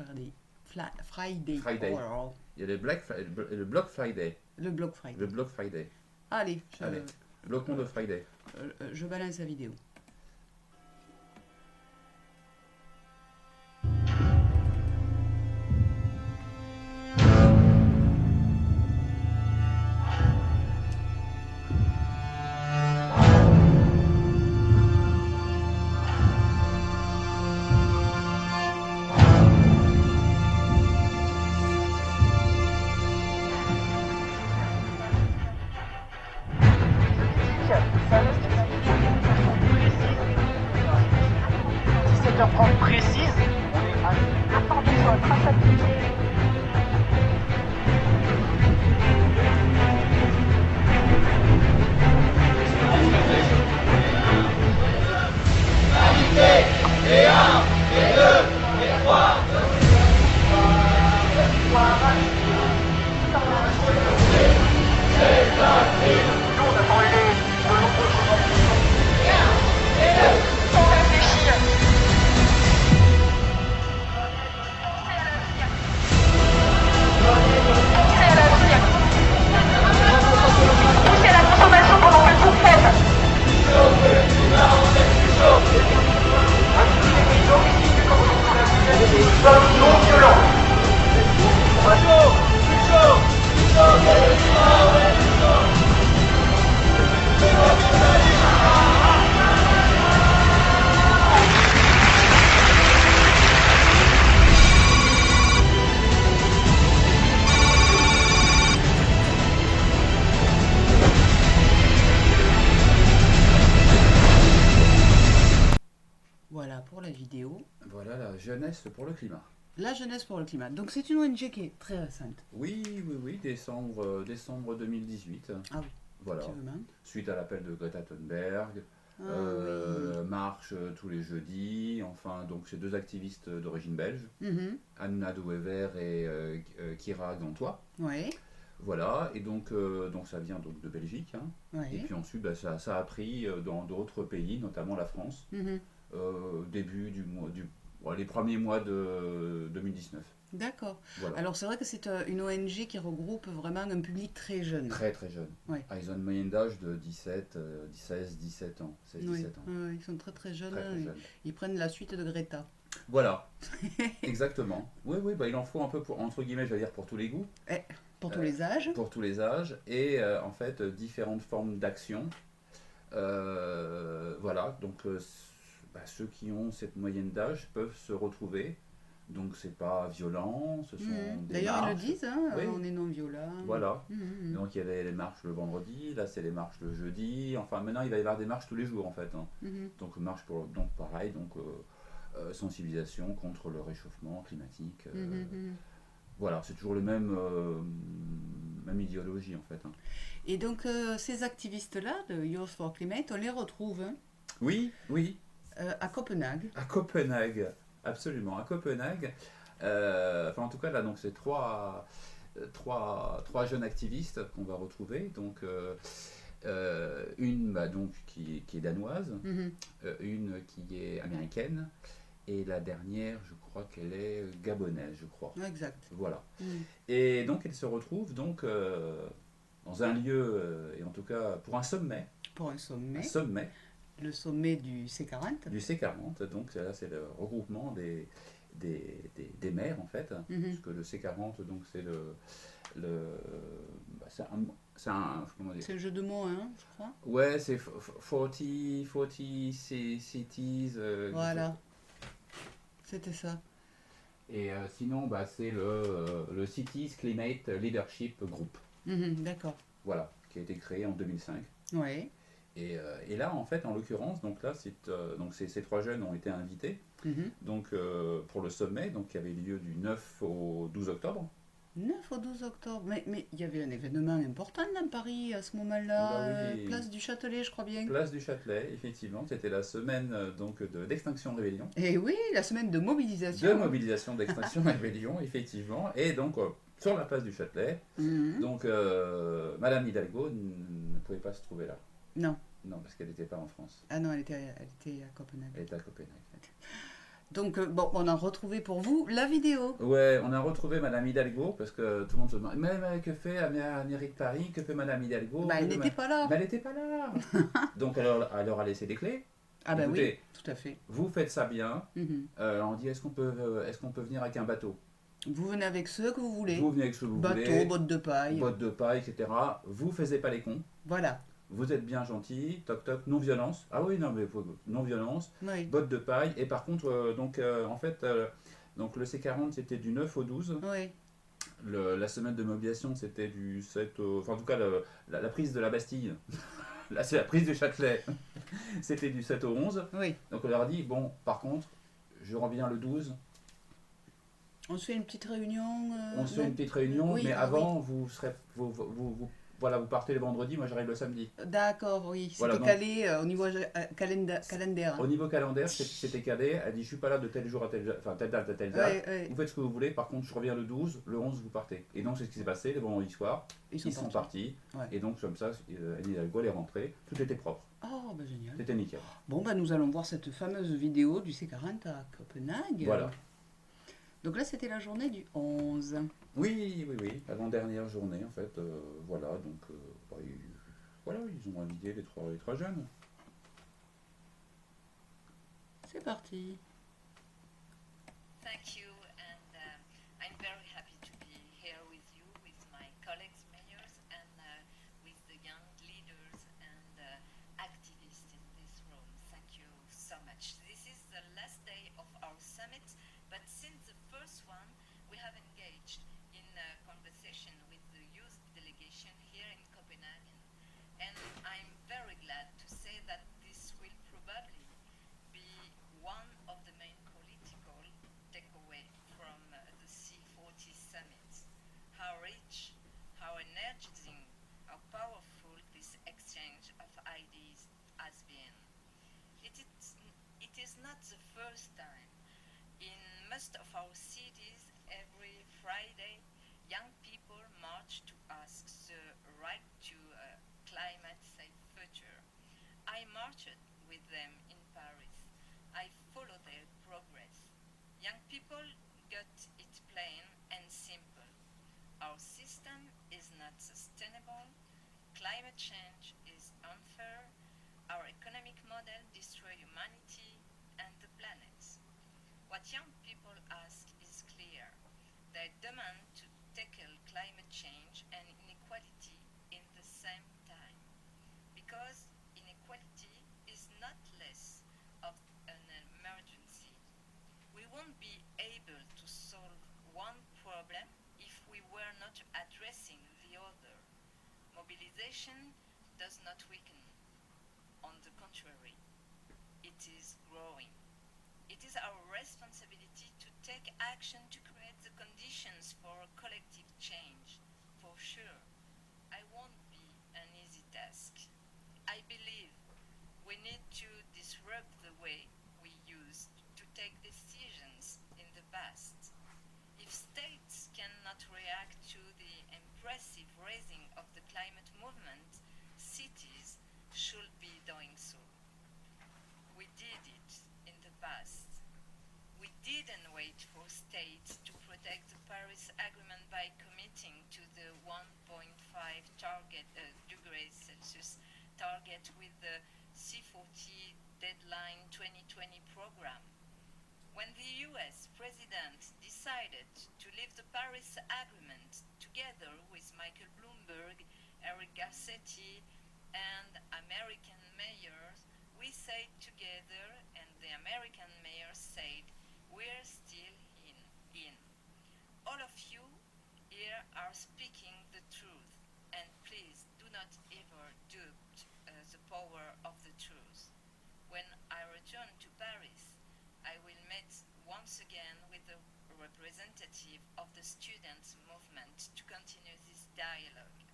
Friday. Friday. Oh. Il y a le Black Friday. Le Black Friday. Le Black Friday. Le Black Friday. Allez. Bloquons de Friday. Je balance la vidéo. Voilà pour la vidéo. Voilà la jeunesse pour le climat. La jeunesse pour le climat. Donc c'est une ONG qui est très récente. Oui, décembre 2018. Ah oui. Voilà. Suite à l'appel de Greta Thunberg, marche tous les jeudis. Enfin, donc c'est deux activistes d'origine belge, Anna de Wever et Kira Gantois. Ouais. Voilà, et donc ça vient donc de Belgique. Et puis ensuite, bah, ça a pris dans d'autres pays, notamment la France, début les premiers mois de 2019. D'accord. Voilà. Alors c'est vrai que c'est une ONG qui regroupe vraiment un public très jeune. Très jeune. Ouais. Ils ont une moyenne d'âge de 16-17 ans. 16-17 ans. Ils sont très jeunes. Jeunes. Ils prennent la suite de Greta. Voilà, exactement. Oui, bah, il en faut un peu, entre guillemets, je vais dire, pour tous les goûts. Pour tous les âges. Pour tous les âges. Et en fait, différentes formes d'action. Voilà, donc ceux qui ont cette moyenne d'âge peuvent se retrouver. Donc c'est pas violent, ce sont des D'ailleurs marches. ils le disent, on est non violent. Voilà, donc il y avait les marches le vendredi, là c'est les marches le jeudi, enfin maintenant il va y avoir des marches tous les jours en fait. Donc marche donc pareil, sensibilisation contre le réchauffement climatique. Voilà, c'est toujours le même idéologie en fait. Et donc ces activistes-là de Youth for Climate, on les retrouve. Oui. À Copenhague. À Copenhague, Absolument, à Copenhague. En tout cas, là, donc c'est trois jeunes activistes qu'on va retrouver. Donc, une donc, qui est danoise, une qui est américaine, et la dernière, je crois qu'elle est gabonaise, je crois. Exact. Voilà. Et donc, elles se retrouvent donc, dans un lieu, et en tout cas pour un sommet. Pour un sommet. Un sommet. Le sommet du C40. Du C40, donc là c'est le regroupement des maires en fait, puisque le C40 donc c'est c'est un jeu de mots, hein, je crois. Ouais, c'est 40 cities. Voilà, c'était ça. Et sinon, c'est le Cities Climate Leadership Group. D'accord. Voilà, qui a été créé en 2005. Ouais. Et là, en fait, en l'occurrence, donc là, ces trois jeunes ont été invités donc, pour le sommet, donc, qui avait lieu du 9 au 12 octobre. 9 au 12 octobre, mais il y avait un événement important dans Paris à ce moment-là, oui. Place du Châtelet, je crois bien. Place du Châtelet, effectivement, c'était la semaine donc d'Extinction Rébellion. Et oui, la semaine de mobilisation. De mobilisation d'Extinction Rébellion, effectivement, et donc sur la place du Châtelet, donc Madame Hidalgo ne pouvait pas se trouver là. Non. Non, parce qu'elle n'était pas en France. Ah non, elle était à Copenhague. Elle était à Copenhague. Donc, bon, on a retrouvé pour vous la vidéo. Ouais, on a retrouvé Madame Hidalgo, parce que tout le monde se demande, mais que fait à la mairie de Paris, que fait Madame Hidalgo? Elle n'était pas là. Elle n'était pas là. Donc, elle leur a laissé des clés. Ah ben oui, tout à fait. Vous faites ça bien. On dit, est-ce qu'on peut venir avec un bateau? Vous venez avec ceux que vous voulez. Vous venez avec ceux que vous voulez. Bateau, bottes de paille. Bottes de paille, etc. Vous faisiez pas les cons. Voilà. Vous êtes bien gentil, toc toc, non-violence. Ah oui, non, mais non-violence, oui. Bottes de paille. Et par contre, en fait, donc le C40, c'était du 9 au 12. Oui. La semaine de mobilisation, c'était du 7 au... Enfin, en tout cas, la prise de la Bastille, là, c'est la prise du Châtelet, c'était du 7 au 11. Oui. Donc, on leur a dit, bon, par contre, je reviens le 12. On se fait une petite réunion. On se fait une petite réunion, oui, mais avant, vous voilà, vous partez le vendredi, moi j'arrive le samedi. D'accord, oui. C'était voilà, calé au niveau calendaire. Au niveau calendaire, c'était calé. Elle dit, je suis pas là de tel jour à telle date, telle date à telle date. Ouais. Vous faites ce que vous voulez, par contre, je reviens le 12, le 11, vous partez. Et donc, c'est ce qui s'est passé le vendredi soir. Ils sont partis. Ouais. Et donc, comme ça, Anne Hidalgo, elle est rentrée. Tout était propre. Oh, bah génial. C'était nickel. Bon, nous allons voir cette fameuse vidéo du C40 à Copenhague. Voilà. Donc là, c'était la journée du 11. Oui, avant-dernière journée, en fait. Voilà, donc, ils ont invité les trois jeunes. C'est parti. Thank you, and I'm very happy to be here with you, with my colleagues, mayors, and with the young leaders and activists in this room. Thank you so much. This is the last day of our summit, but since the first one, we have engaged in conversation with the youth delegation here in Copenhagen, and I'm very glad to say that this will probably be one of the main political takeaway from the C40 summit. How rich, how energizing, how powerful this exchange of ideas has been. It is not the first time. In most of our cities, every Friday, young people march to ask the right to a climate-safe future. I marched with them in Paris. I follow their progress. Young people got it plain and simple. Our system is not sustainable. Climate change is unfair. Our economic model destroys humanity and the planet. What young people ask is clear. They demand to tackle climate change and inequality in the same time. Because inequality is not less of an emergency. We won't be able to solve one problem if we were not addressing the other. Mobilization does not weaken. On the contrary, it is growing. It is our responsibility to take action to create the conditions for a collective change. For sure, I won't be an easy task. I believe we need to disrupt the way we used to take decisions target with the C40 Deadline 2020 program. When the US president decided to leave the Paris Agreement together with Michael Bloomberg, Eric Garcetti, and American mayors, we said together, and the American mayors said, we're still in. All of you here are speaking the truth, and please do not ever doubt the power of the truth. When I return to Paris, I will meet once again with the representative of the students' movement to continue this dialogue.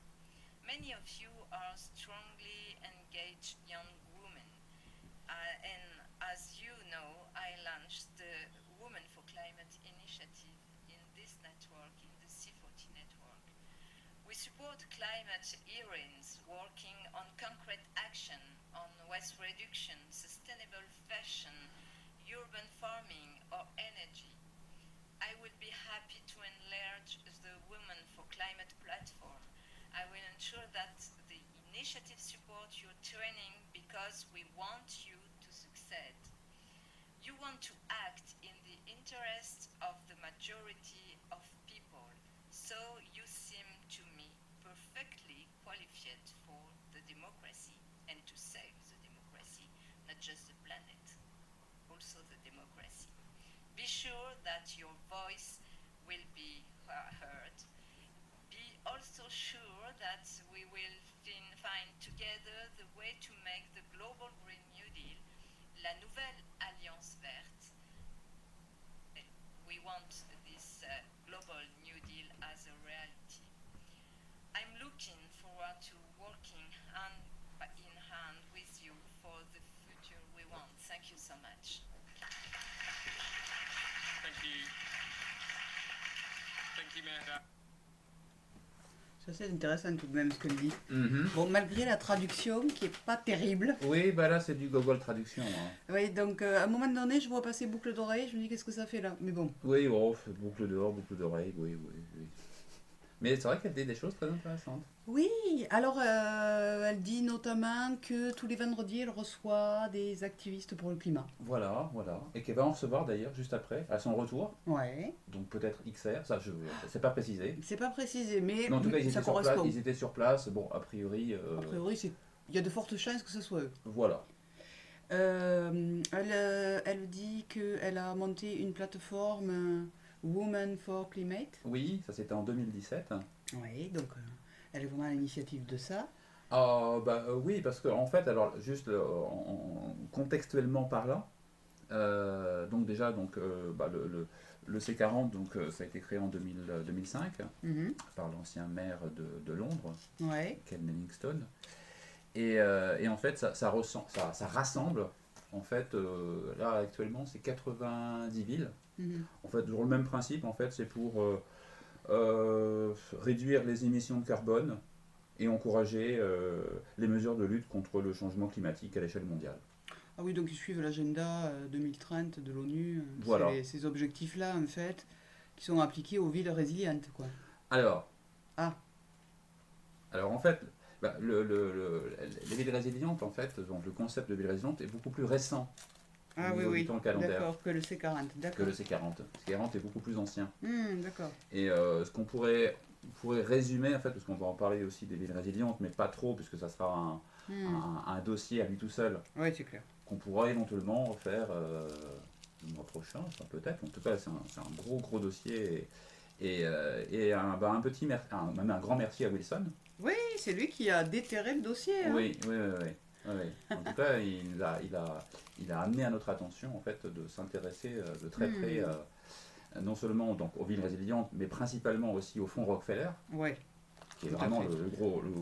Many of you are strongly engaged young women, and as you know, I launched the Women for Climate initiative in this network, in the C40 network. We support climate heroines working on concrete action on waste reduction, sustainable fashion, urban farming or energy. I will be happy to enlarge the Women for Climate platform. I will ensure that the initiative support your training because we want you to succeed. You want to act in the interest of the majority of people, so you seem to me perfectly qualified for the democracy and to save the democracy, not just the planet, also the democracy. Be sure that your voice will be heard. Be also sure that we will find together the way to make the Global Green New Deal, la nouvelle Alliance Verte. We want this Global New Deal as a reality. I'm looking forward to working hand in hand with you for the future we want. Thank you so much. Thank you. Thank you, Mehda. C'est assez intéressant tout de même ce qu'elle dit. Bon, malgré la traduction qui est pas terrible. Oui, bah là c'est du Google Traduction. Hein. Oui, donc à un moment donné, je vois passer boucle d'oreille, je me dis qu'est-ce que ça fait là, mais bon. Oui, oh, boucle dehors, boucle d'oreille, oui. Mais c'est vrai qu'elle dit des choses très intéressantes. Oui, alors elle dit notamment que tous les vendredis, elle reçoit des activistes pour le climat. Voilà. Et qu'elle va en recevoir d'ailleurs juste après, à son retour. Ouais. Donc peut-être XR, ça c'est pas précisé. C'est pas précisé, mais en tout cas, ça correspond. Ils étaient sur place, bon, a priori... A priori, il y a de fortes chances que ce soit eux. Voilà. Elle dit qu'elle a monté une plateforme Women for Climate. Oui, ça c'était en 2017. Oui, donc elle est vraiment à l'initiative de ça. Oui, parce qu'en fait, alors juste contextuellement parlant, donc déjà le C40, donc ça a été créé en 2005 par l'ancien maire de Londres, Ken Livingstone, et en fait ça rassemble en fait là actuellement c'est 90 villes. En fait, toujours le même principe, en fait, c'est pour réduire les émissions de carbone et encourager les mesures de lutte contre le changement climatique à l'échelle mondiale. Ah oui, donc ils suivent l'agenda 2030 de l'ONU. Voilà. C'est ces objectifs-là, en fait, qui sont appliqués aux villes résilientes, quoi. Alors en fait, les villes résilientes, en fait, donc le concept de ville résiliente est beaucoup plus récent. Ah oui, d'accord, que le C40. Que le C40. Le C40 est beaucoup plus ancien. D'accord. Et ce qu'on pourrait résumer, en fait, parce qu'on va en parler aussi des villes résilientes, mais pas trop, puisque ça sera un dossier à lui tout seul. Oui, c'est clair. Qu'on pourra éventuellement refaire le mois prochain, enfin, peut-être. En tout cas, c'est un gros dossier. Et même un grand merci à Wilson. Oui, c'est lui qui a déterré le dossier. Hein. Oui. En tout cas, il a amené à notre attention en fait de s'intéresser de très près non seulement donc aux villes résilientes, mais principalement aussi au fonds Rockefeller, qui est vraiment le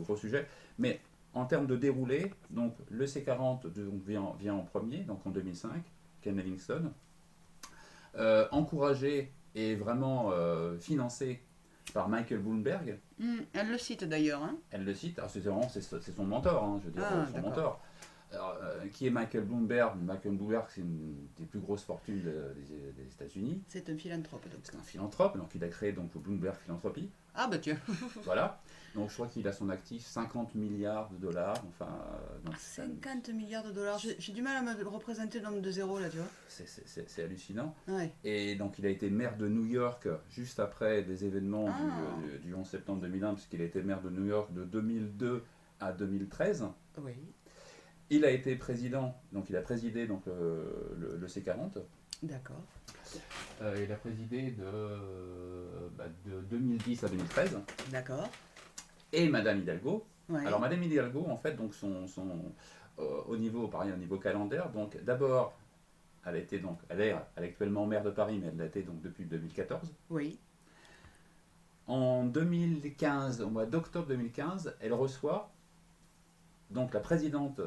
gros sujet. Mais en termes de déroulé, donc le C40 vient en premier, donc en 2005, Ken Livingstone, encouragé et vraiment financé par Michael Bloomberg. Elle le cite d'ailleurs. Hein. Elle le cite, c'est son mentor, hein, je veux dire, son mentor. Alors, qui est Michael Bloomberg? Michael Bloomberg, c'est une des plus grosses fortunes des États-Unis. C'est un philanthrope. Donc. C'est un philanthrope, donc il a créé donc Bloomberg Philanthropy. Ah bah tiens. Voilà. Donc je crois qu'il a son actif 50 milliards de dollars. Enfin, donc 50 milliards de dollars. J'ai du mal à me représenter le nombre de zéros là, tu vois. C'est hallucinant. Ouais. Et donc il a été maire de New York juste après les événements du 11 septembre 2001, puisqu'il a été maire de New York de 2002 à 2013. Oui. Il a été président, donc il a présidé donc, le C40. D'accord. Il a présidé de 2010 à 2013. D'accord. Et Madame Hidalgo. Ouais. Alors Madame Hidalgo, en fait, donc au niveau calendaire, donc d'abord, elle est actuellement maire de Paris, mais elle l'a été donc depuis 2014. Oui. En 2015, au mois d'octobre 2015, elle reçoit donc la présidente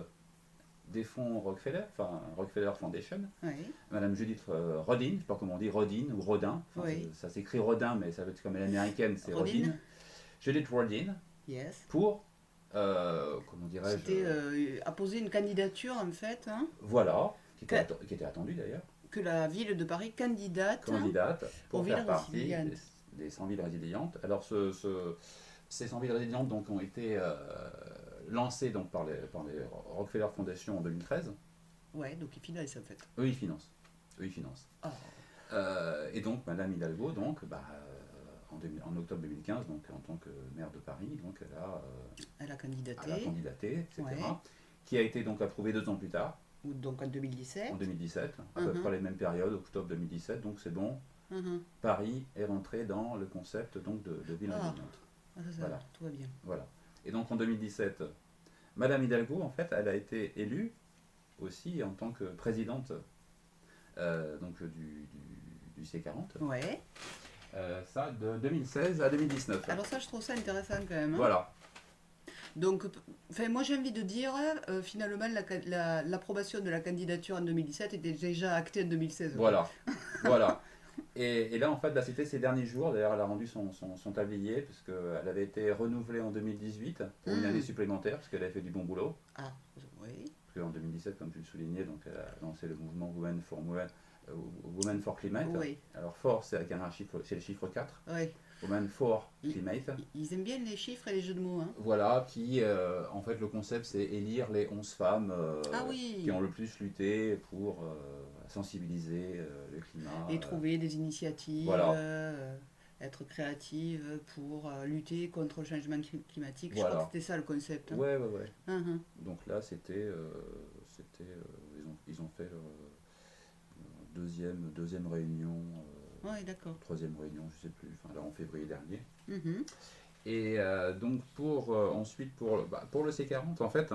des fonds Rockefeller, enfin Rockefeller Foundation, oui. Madame Judith Rodin, je ne sais pas comment on dit, Rodin ou Rodin, enfin, oui. ça s'écrit Rodin, mais ça veut être comme l'américaine, c'est Rodin. Judith Rodin, yes. pour, comment dirais-je... C'était apposer une candidature en fait. Hein, voilà, qui était attendue d'ailleurs. Que la ville de Paris candidate pour faire partie des 100 villes résilientes. Alors ces 100 villes résilientes donc, ont été lancées donc, par les Rockefeller Foundation en 2013. Ouais, donc ils financent en fait. Eux, ils financent. Oh. Et donc, Madame Hidalgo, donc, en octobre 2015, donc, en tant que maire de Paris, donc, elle a candidaté, etc. Ouais. Qui a été donc approuvé 2 ans plus tard. Ou donc en 2017. En 2017, à peu près les mêmes périodes, octobre 2017, donc c'est bon. Paris est rentré dans le concept donc, de ville résiliente. Voilà. Tout va bien. Voilà. Et donc en 2017, Madame Hidalgo, en fait, elle a été élue aussi en tant que présidente donc, du C40. Ouais. Ça, de 2016 à 2019. Alors ça, je trouve ça intéressant quand même. Hein. Voilà. Donc, moi j'ai envie de dire, finalement, l'approbation de la candidature en 2017 était déjà actée en 2016. Voilà. Voilà. Et là, en fait, là, c'était ces derniers jours. D'ailleurs, elle a rendu son tablier, parce qu'elle avait été renouvelée en 2018 pour une année supplémentaire, parce qu'elle avait fait du bon boulot. Ah, oui. Parce qu'en 2017, comme tu le soulignais, donc, elle a lancé le mouvement Women for Climate. Oui. Alors, for, c'est avec un chiffre, c'est le chiffre 4. Oui. Women for Climate. Ils aiment bien les chiffres et les jeux de mots. Hein. Voilà, qui, en fait, le concept, c'est élire les 11 femmes qui ont le plus lutté pour sensibiliser le climat. Et trouver des initiatives, voilà. Être créative pour lutter contre le changement climatique. Voilà. Je crois que c'était ça le concept. Hein. Ouais. Donc là, c'était ils ont fait deuxième réunion. Ouais, d'accord. Troisième réunion, je sais plus, enfin là en février dernier. Et donc ensuite pour le C40 en fait,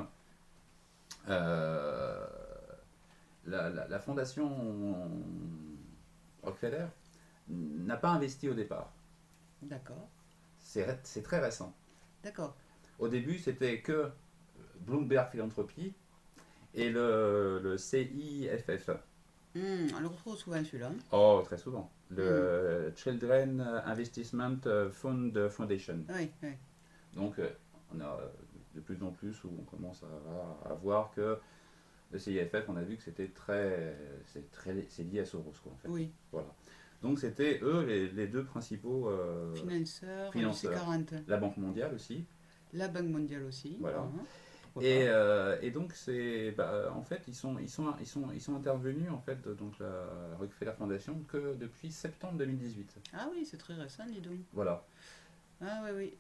la fondation Rockefeller n'a pas investi au départ. D'accord. C'est très récent. D'accord. Au début c'était que Bloomberg Philanthropy et le CIFF. On le retrouve souvent celui-là. Oh, très souvent. Le Children Investment Fund Foundation. Oui. Donc, on a de plus en plus où on commence à voir que le CIFF, on a vu que c'est lié à Soros, quoi, en fait. Oui. Voilà. Donc, c'était eux les deux principaux financeurs. C40. La Banque mondiale aussi. La Banque mondiale aussi. Voilà. Et donc en fait ils sont intervenus en fait donc la Rockefeller Foundation que depuis septembre 2018. Ah oui, c'est très récent, dis donc. Voilà. Ah oui.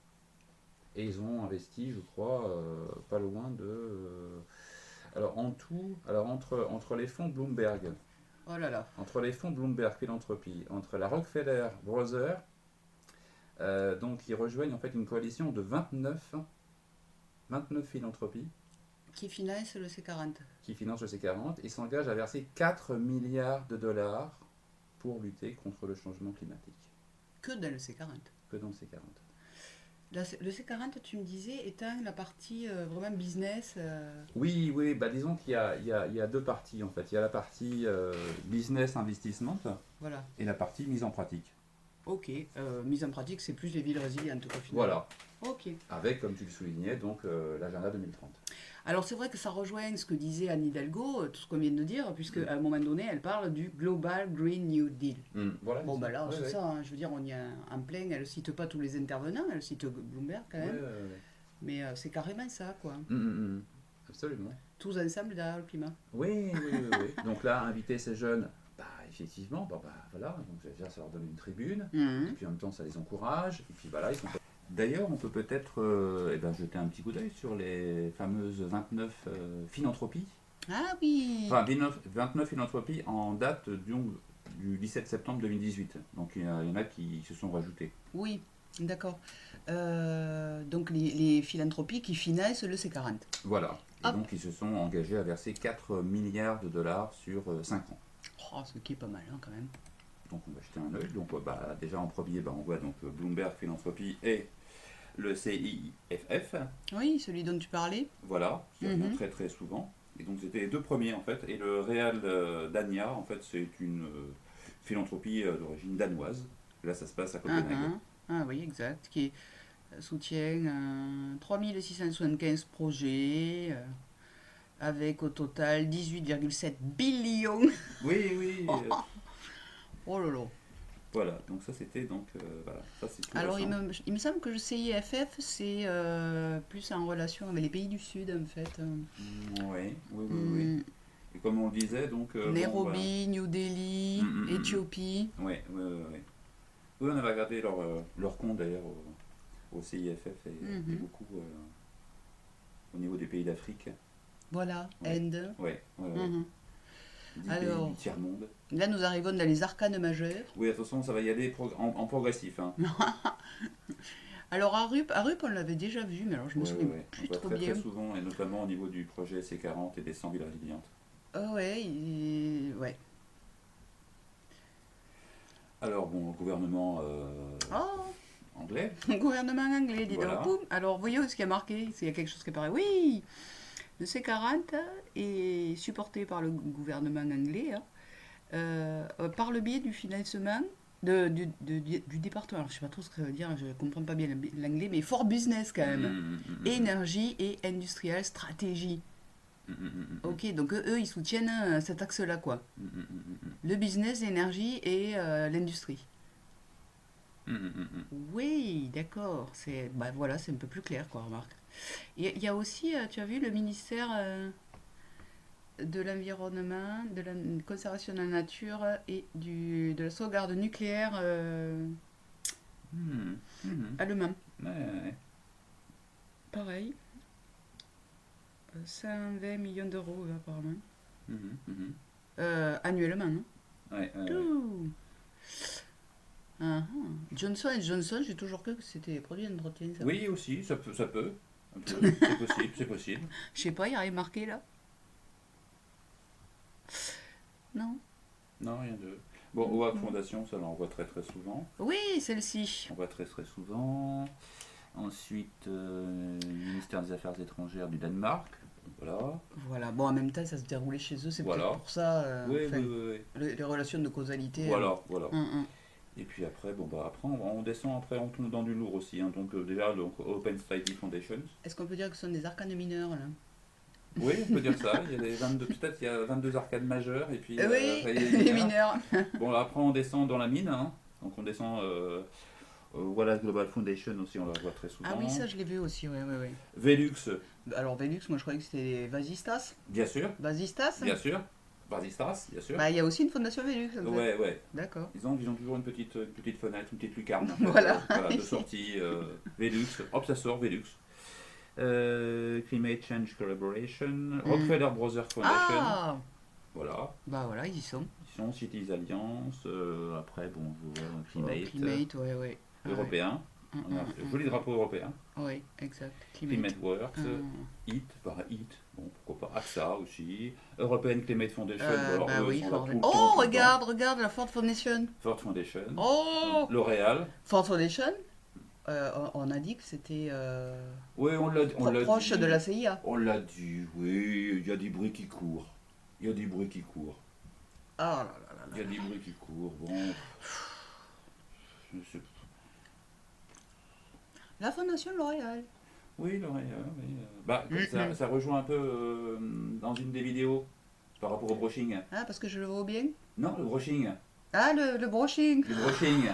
Et ils ont investi, je crois, pas loin de alors en tout, entre les fonds Bloomberg. Oh là là. Entre les fonds Bloomberg Philanthropy, entre la Rockefeller Brothers, donc ils rejoignent en fait une coalition de 29 philanthropies qui financent le C40. Qui financent le C40 et s'engagent à verser 4 milliards de dollars pour lutter contre le changement climatique. Que dans le C40. Que dans le C40. Le C40, tu me disais, étant la partie vraiment business. Oui, disons qu'il y a deux parties en fait. Il y a la partie business investissement voilà. Et la partie mise en pratique. Ok, mise en pratique, c'est plus les villes résilientes, quoi, finalement. Voilà. Ok. Avec, comme tu le soulignais, donc l'agenda 2030. Alors c'est vrai que ça rejoint ce que disait Anne Hidalgo, tout ce qu'on vient de dire, puisque à un moment donné, elle parle du Global Green New Deal. Voilà, bon, bah là, ouais, c'est ouais. ça, hein, je veux dire, on y est en plein, elle ne cite pas tous les intervenants, elle cite Bloomberg quand même, Ouais. mais c'est carrément ça, quoi. Absolument. Tous ensemble derrière le climat. Oui. Donc là, inviter ces jeunes, effectivement, voilà, donc déjà ça leur donne une tribune, et puis en même temps ça les encourage, et puis voilà, ils sont... D'ailleurs, on peut peut-être jeter un petit coup d'œil sur les fameuses 29 philanthropies. Ah oui. Enfin, 29 philanthropies en date du 17 septembre 2018. Donc il y en a qui se sont rajoutés. Oui, d'accord. Donc les philanthropies qui financent le C40. Voilà. Et donc ils se sont engagés à verser 4 milliards de dollars sur 5 ans. Oh, ce qui est pas mal hein, quand même. Donc on va jeter un œil. Donc déjà en premier, on voit donc Bloomberg Philanthropy et le CIFF. Oui, celui dont tu parlais. Voilà, qui revient très très souvent. Et donc c'était les deux premiers en fait. Et le Real Dania, en fait, c'est une philanthropie d'origine danoise. Là, ça se passe à Copenhague. Ah oui, exact. Qui soutient 3675 projets. Avec au total 18,7 billions. Oui. Oh là là. Voilà, donc ça c'était donc voilà. Ça, c'est tout. Alors il me semble que le CIFF c'est plus en relation avec les pays du Sud en fait. Oui. Et comme on le disait donc. Nairobi, New Delhi, Éthiopie. Oui, on avait regardé leur compte d'ailleurs au CIFF et beaucoup au niveau des pays d'Afrique. Voilà, Inde. Ouais. Alors, du tiers-monde. Là, nous arrivons dans les arcanes majeurs. Oui, attention, ça va y aller en progressif. Hein. Alors, à RUP, on l'avait déjà vu, mais alors je me souviens plus trop bien. Très souvent, et notamment au niveau du projet C40 et des 100 villes résilientes. Ouais. Alors, gouvernement anglais. Gouvernement anglais, dis voilà. donc. Alors, voyons ce qui a marqué, s'il y a quelque chose qui apparaît. Oui, le C40 est supporté par le gouvernement anglais par le biais du financement du département. Alors, je ne sais pas trop ce que ça veut dire, je ne comprends pas bien l'anglais, mais fort business quand même. Énergie et industrielle stratégie. Ok, donc eux, ils soutiennent cet axe-là, quoi. Le business, l'énergie et l'industrie. Oui, d'accord. Voilà, c'est un peu plus clair, quoi, remarque. Il y a aussi, tu as vu, le ministère de l'Environnement, de la Conservation de la Nature et de la sauvegarde nucléaire allemand. Pareil. 120 millions d'euros, apparemment. Annuellement, non? Johnson & Johnson, j'ai toujours cru que c'était des produits d'entretien. Oui, aussi, ça peut. C'est possible. Je sais pas, il n'y a rien marqué là. Non. Non, rien de... Bon, OAC Fondation, ça on voit très très souvent. Oui, celle-ci. On voit très très souvent. Ensuite, ministère des Affaires étrangères du Danemark. Voilà, bon, en même temps, ça se déroulait chez eux, c'est peut-être pour ça. Oui. Les relations de causalité. Voilà. Et puis après, après on descend, après on tourne dans du lourd aussi. Hein. Donc déjà, Open Society Foundation. Est-ce qu'on peut dire que ce sont des arcanes mineurs là? Oui, on peut dire ça. Il y a peut-être il y a 22 arcades majeures et puis les mineurs. Bon, après on descend dans la mine. Hein. Donc on descend. Wallace Global Foundation aussi, on la voit très souvent. Ah oui, ça je l'ai vu aussi, oui. Velux. Alors Velux, moi je croyais que c'était les Vasistas. Bien sûr. Vasistas. Bien sûr. Vasistas, bien sûr. Il y a aussi une fondation Velux. Ouais. D'accord. Ils ont toujours une petite fenêtre, une petite lucarne. Voilà. De sortie. Velux. Hop, ça sort, Velux. Climate Change Collaboration. Rockefeller Brothers Foundation. Voilà. Voilà, ils y sont. Cities Alliance. Après, Climate. Climate, ouais. Européen. Joli drapeau européen. Oui, exact. Climate Works, HIT, pourquoi pas AXA aussi, European Climate Foundation. Regarde la Ford Foundation. L'Oréal. Ford Foundation. On a dit que c'était proche de la CIA. On l'a dit, oui, il y a des bruits qui courent. Ah là là. Il y a des bruits qui courent, bon... La Fondation L'Oréal. Oui, L'Oréal, oui. Bah, ça rejoint un peu dans une des vidéos par rapport au brushing. Ah, parce que je le vois bien. Non, le brushing. Ah, le brushing. Le brushing.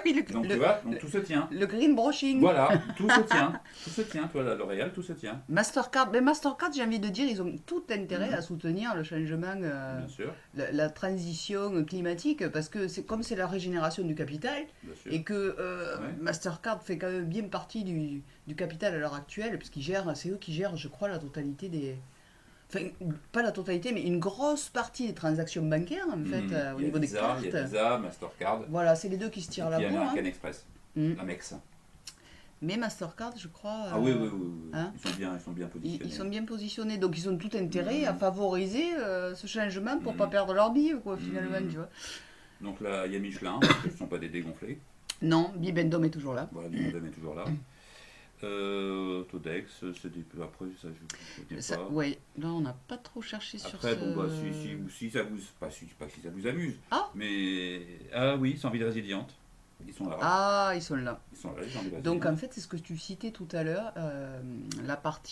Oui, donc tu vois, donc tout se tient. Le green brushing. Voilà, tout se tient. Tout se tient, toi, la L'Oréal, tout se tient. Mastercard, mais Mastercard, j'ai envie de dire, ils ont tout intérêt à soutenir le changement, Bien sûr. La transition climatique, parce que comme c'est la régénération du capital, et que Mastercard fait quand même bien partie du capital à l'heure actuelle, parce c'est eux qui gèrent, je crois, la totalité des... Enfin, pas la totalité, mais une grosse partie des transactions bancaires, en fait, au niveau des cartes. Il y a Visa, Mastercard. Voilà, c'est les deux qui se tirent la bourre. Il y a American Express, Amex. Mais Mastercard, je crois... Ah oui. Hein, ils sont bien positionnés. Ils sont bien positionnés, donc ils ont tout intérêt à favoriser ce changement pour ne pas perdre leur bille, quoi, finalement, tu vois. Donc là, il y a Michelin, parce que ce ne sont pas des dégonflés. Non, Bibendum est toujours là. Voilà, Bibendum est toujours là. Autodex, c'est des peu après, ça je ne sais pas. Oui, là on n'a pas trop cherché sur ça. Après, bon, bah, si ça vous... Pas si ça vous amuse, mais... Ah oui, sans vie résiliente. Ils sont là. Ah, ils sont là. Ils sont là, les gens. Donc en fait, c'est ce que tu citais tout à l'heure.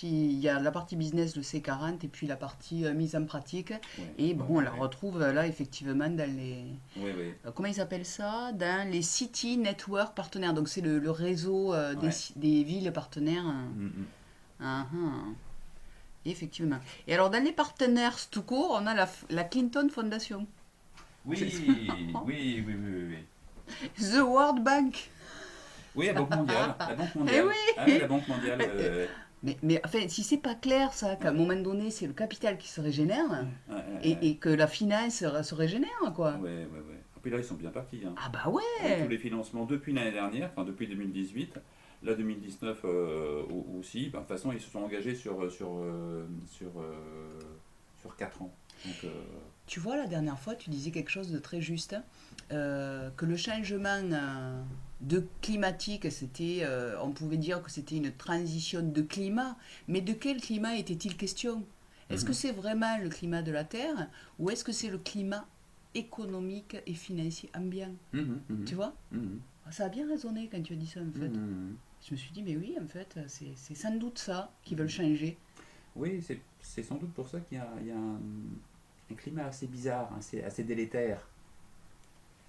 Il y a la partie business de C40 et puis la partie mise en pratique. Et bon, on la retrouve là effectivement dans les... comment ils appellent ça? Dans les City Network partenaires. Donc c'est le réseau des villes partenaires. Effectivement. Et alors dans les partenaires tout court, on a la Clinton Foundation. Oui. The World Bank. Oui, la Banque mondiale. La Banque mondiale. Eh oui. Ah oui, la Banque mondiale. Mais enfin, si c'est pas clair, ça, qu'à un moment donné, c'est le capital qui se régénère et que la finance se régénère, quoi. Ouais. Et puis là, ils sont bien partis. Hein. Ah bah ouais. Avec tous les financements depuis l'année dernière, enfin depuis 2018, là 2019 aussi. Ben, de toute façon, ils se sont engagés sur 4 ans. Donc, tu vois, la dernière fois, tu disais quelque chose de très juste, que le changement de climatique, c'était, on pouvait dire que c'était une transition de climat, mais de quel climat était-il question? Est-ce que c'est vraiment le climat de la Terre, ou est-ce que c'est le climat économique et financier ambiant? Tu vois? Ça a bien résonné quand tu as dit ça, en fait. Je me suis dit, mais oui, en fait, c'est sans doute ça qui veulent changer. Oui, c'est sans doute pour ça qu'il y a un climat assez bizarre, assez délétère.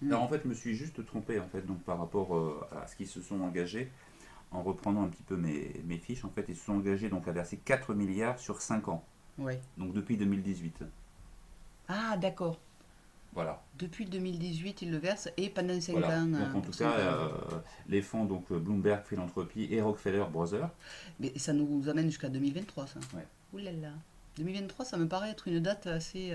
Alors en fait, je me suis juste trompé en fait, donc par rapport à ce qu'ils se sont engagés, en reprenant un petit peu mes fiches, en fait, ils se sont engagés donc à verser 4 milliards sur 5 ans. Oui. Donc depuis 2018. Ah d'accord. Voilà. Depuis 2018, ils le versent et pendant 5 voilà. ans. Donc en tout cas, les fonds donc Bloomberg Philanthropy et Rockefeller Brothers. Mais ça nous amène jusqu'à 2023, ça. Ouais. Ouh là là. 2023, ça me paraît être une date assez...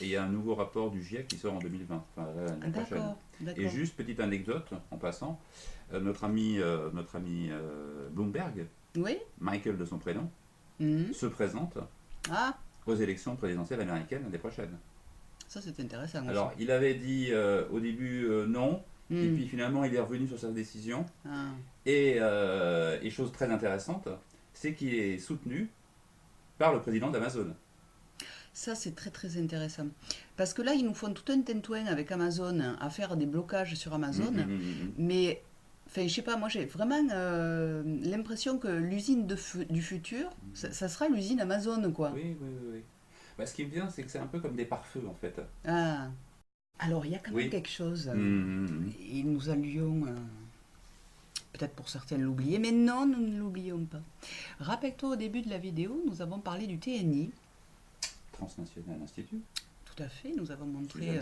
Et il y a un nouveau rapport du GIEC qui sort en 2020, enfin l'année prochaine. Et juste petite anecdote en passant, notre ami Bloomberg, Michael de son prénom, se présente aux élections présidentielles américaines l'année prochaine. Ça c'est intéressant. Alors il avait dit au début non, et puis finalement il est revenu sur sa décision. Et chose très intéressante, c'est qu'il est soutenu par le président d'Amazon. Ça, c'est très très intéressant. Parce que là, ils nous font tout un tintouin avec Amazon à faire des blocages sur Amazon. Mais, enfin, je sais pas, moi j'ai vraiment l'impression que l'usine du futur, ça sera l'usine Amazon, quoi. Oui. Bah, ce qui me vient, c'est que c'est un peu comme des pare-feux, en fait. Ah. Alors, il y a quand même quelque chose. Et nous allions... peut-être pour certains l'oublier, mais non, nous ne l'oublions pas. Rappelle-toi, au début de la vidéo, nous avons parlé du TNI. Transnational Institute. Tout à fait, nous avons montré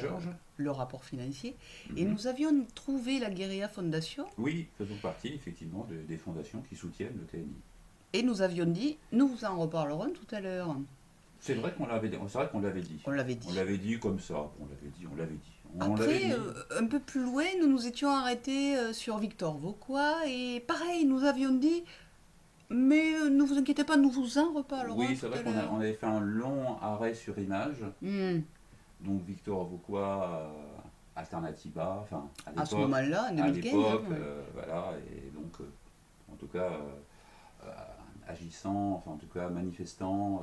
le rapport financier. Et nous avions trouvé la Guerilla Foundation. Oui, faisons partie, effectivement, des fondations qui soutiennent le TNI. Et nous avions dit, nous vous en reparlerons tout à l'heure. C'est vrai qu'on l'avait dit. C'est vrai qu'on l'avait dit. On l'avait dit. On l'avait dit comme ça. On l'avait dit. Après, un peu plus loin, nous nous étions arrêtés sur Victor Vauquois et pareil, nous avions dit, mais ne vous inquiétez pas, nous vous en reparlerons. Oui, c'est vrai qu'on avait fait un long arrêt sur image. Donc Victor Vauquois, Alternativa, enfin à ce moment-là, en 2015. À l'époque, voilà, et donc en tout cas agissant, enfin en tout cas manifestant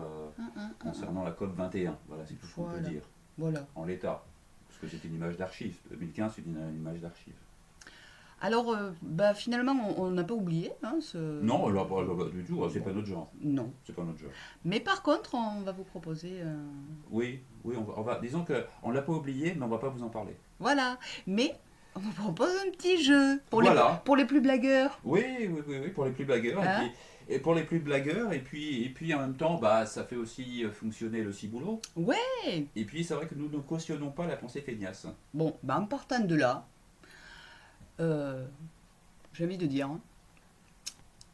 concernant la COP 21. Voilà, c'est tout ce qu'on peut dire. Voilà. En l'état. Parce que c'est une image d'archive. 2015, c'est une image d'archive. Alors, finalement, on n'a pas oublié. Hein, Non, là, pas du tout, c'est pas notre genre. Non. C'est pas notre genre. Mais par contre, on va vous proposer... Oui, on va, disons qu'on ne l'a pas oublié, mais on va pas vous en parler. Voilà, mais on vous propose un petit jeu pour, pour les plus blagueurs. Oui, pour les plus blagueurs. Hein? Et pour les plus blagueurs, et puis en même temps, ça fait aussi fonctionner le ciboulot. Ouais. Et puis c'est vrai que nous ne cautionnons pas la pensée feignasse. Bon, en partant de là, j'ai envie de dire,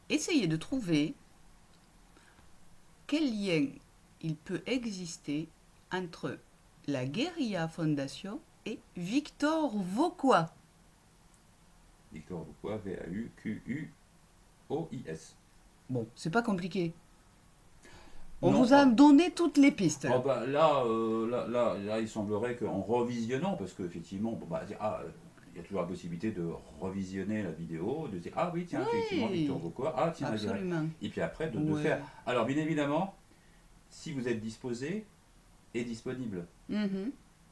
essayez de trouver quel lien il peut exister entre la Guérilla Fondation et Victor Vauquois. Victor Vauquois, V-A-U-Q-U-O-I-S. Bon, c'est pas compliqué. On vous a donné toutes les pistes. Là, il semblerait qu'en revisionnant, parce qu'effectivement, il y a toujours la possibilité de revisionner la vidéo, de dire ah oui, tiens, effectivement, Victor Vauquois, ah tiens, absolument. Et puis après, de faire. Alors, bien évidemment, si vous êtes disposé et disponible.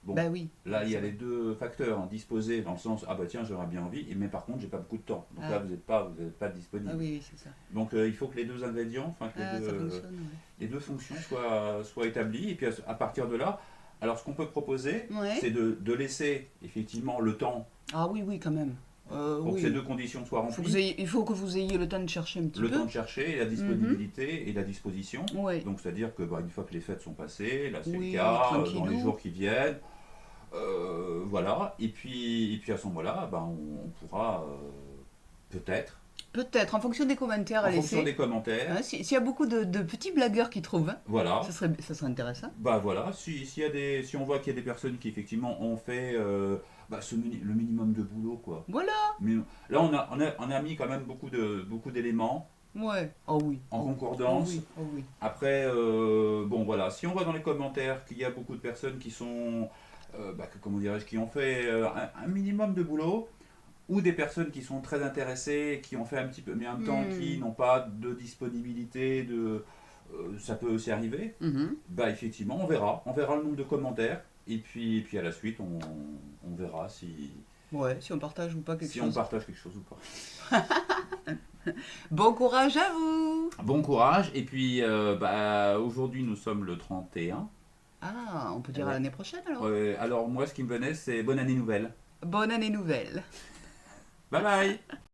Bon, oui. Là, il y a les deux facteurs, disposé dans le sens ah tiens, j'aurais bien envie, mais par contre, j'ai pas beaucoup de temps. Donc là, vous n'êtes pas disponible. Ah oui, c'est ça. Donc il faut que les deux ingrédients, les deux fonctions soient établies. Et puis à partir de là, alors ce qu'on peut proposer, c'est de laisser effectivement le temps. Ah oui, quand même. Pour que ces deux conditions soient remplies. Il faut que vous ayez le temps de chercher un petit peu. Le temps de chercher, et la disponibilité et la disposition. Donc c'est-à-dire que une fois que les fêtes sont passées, là c'est le cas, dans les jours qui viennent, voilà. Et puis à ce moment-là, on pourra peut-être, en fonction des commentaires à laisser. En fonction des commentaires. Hein, s'il y a beaucoup de petits blagueurs qui trouvent, voilà. ça serait intéressant. Voilà, si on voit qu'il y a des personnes qui effectivement ont fait le minimum de boulot, quoi. Voilà. Mais là, on a mis quand même beaucoup d'éléments. Ouais. Oh oui. En concordance. Oh oui. Après, voilà, si on voit dans les commentaires qu'il y a beaucoup de personnes qui sont, qui ont fait un minimum de boulot, ou des personnes qui sont très intéressées, qui ont fait un petit peu, mais en même temps qui n'ont pas de disponibilité, ça peut aussi arriver. Effectivement, on verra le nombre de commentaires, et puis à la suite, on verra si on partage ou pas quelque chose. Si on partage quelque chose ou pas. Bon courage à vous. Bon courage, et puis aujourd'hui nous sommes le 31. Ah, on peut dire à l'année prochaine alors. Alors moi ce qui me venait c'est bonne année nouvelle. Bonne année nouvelle. Bye bye.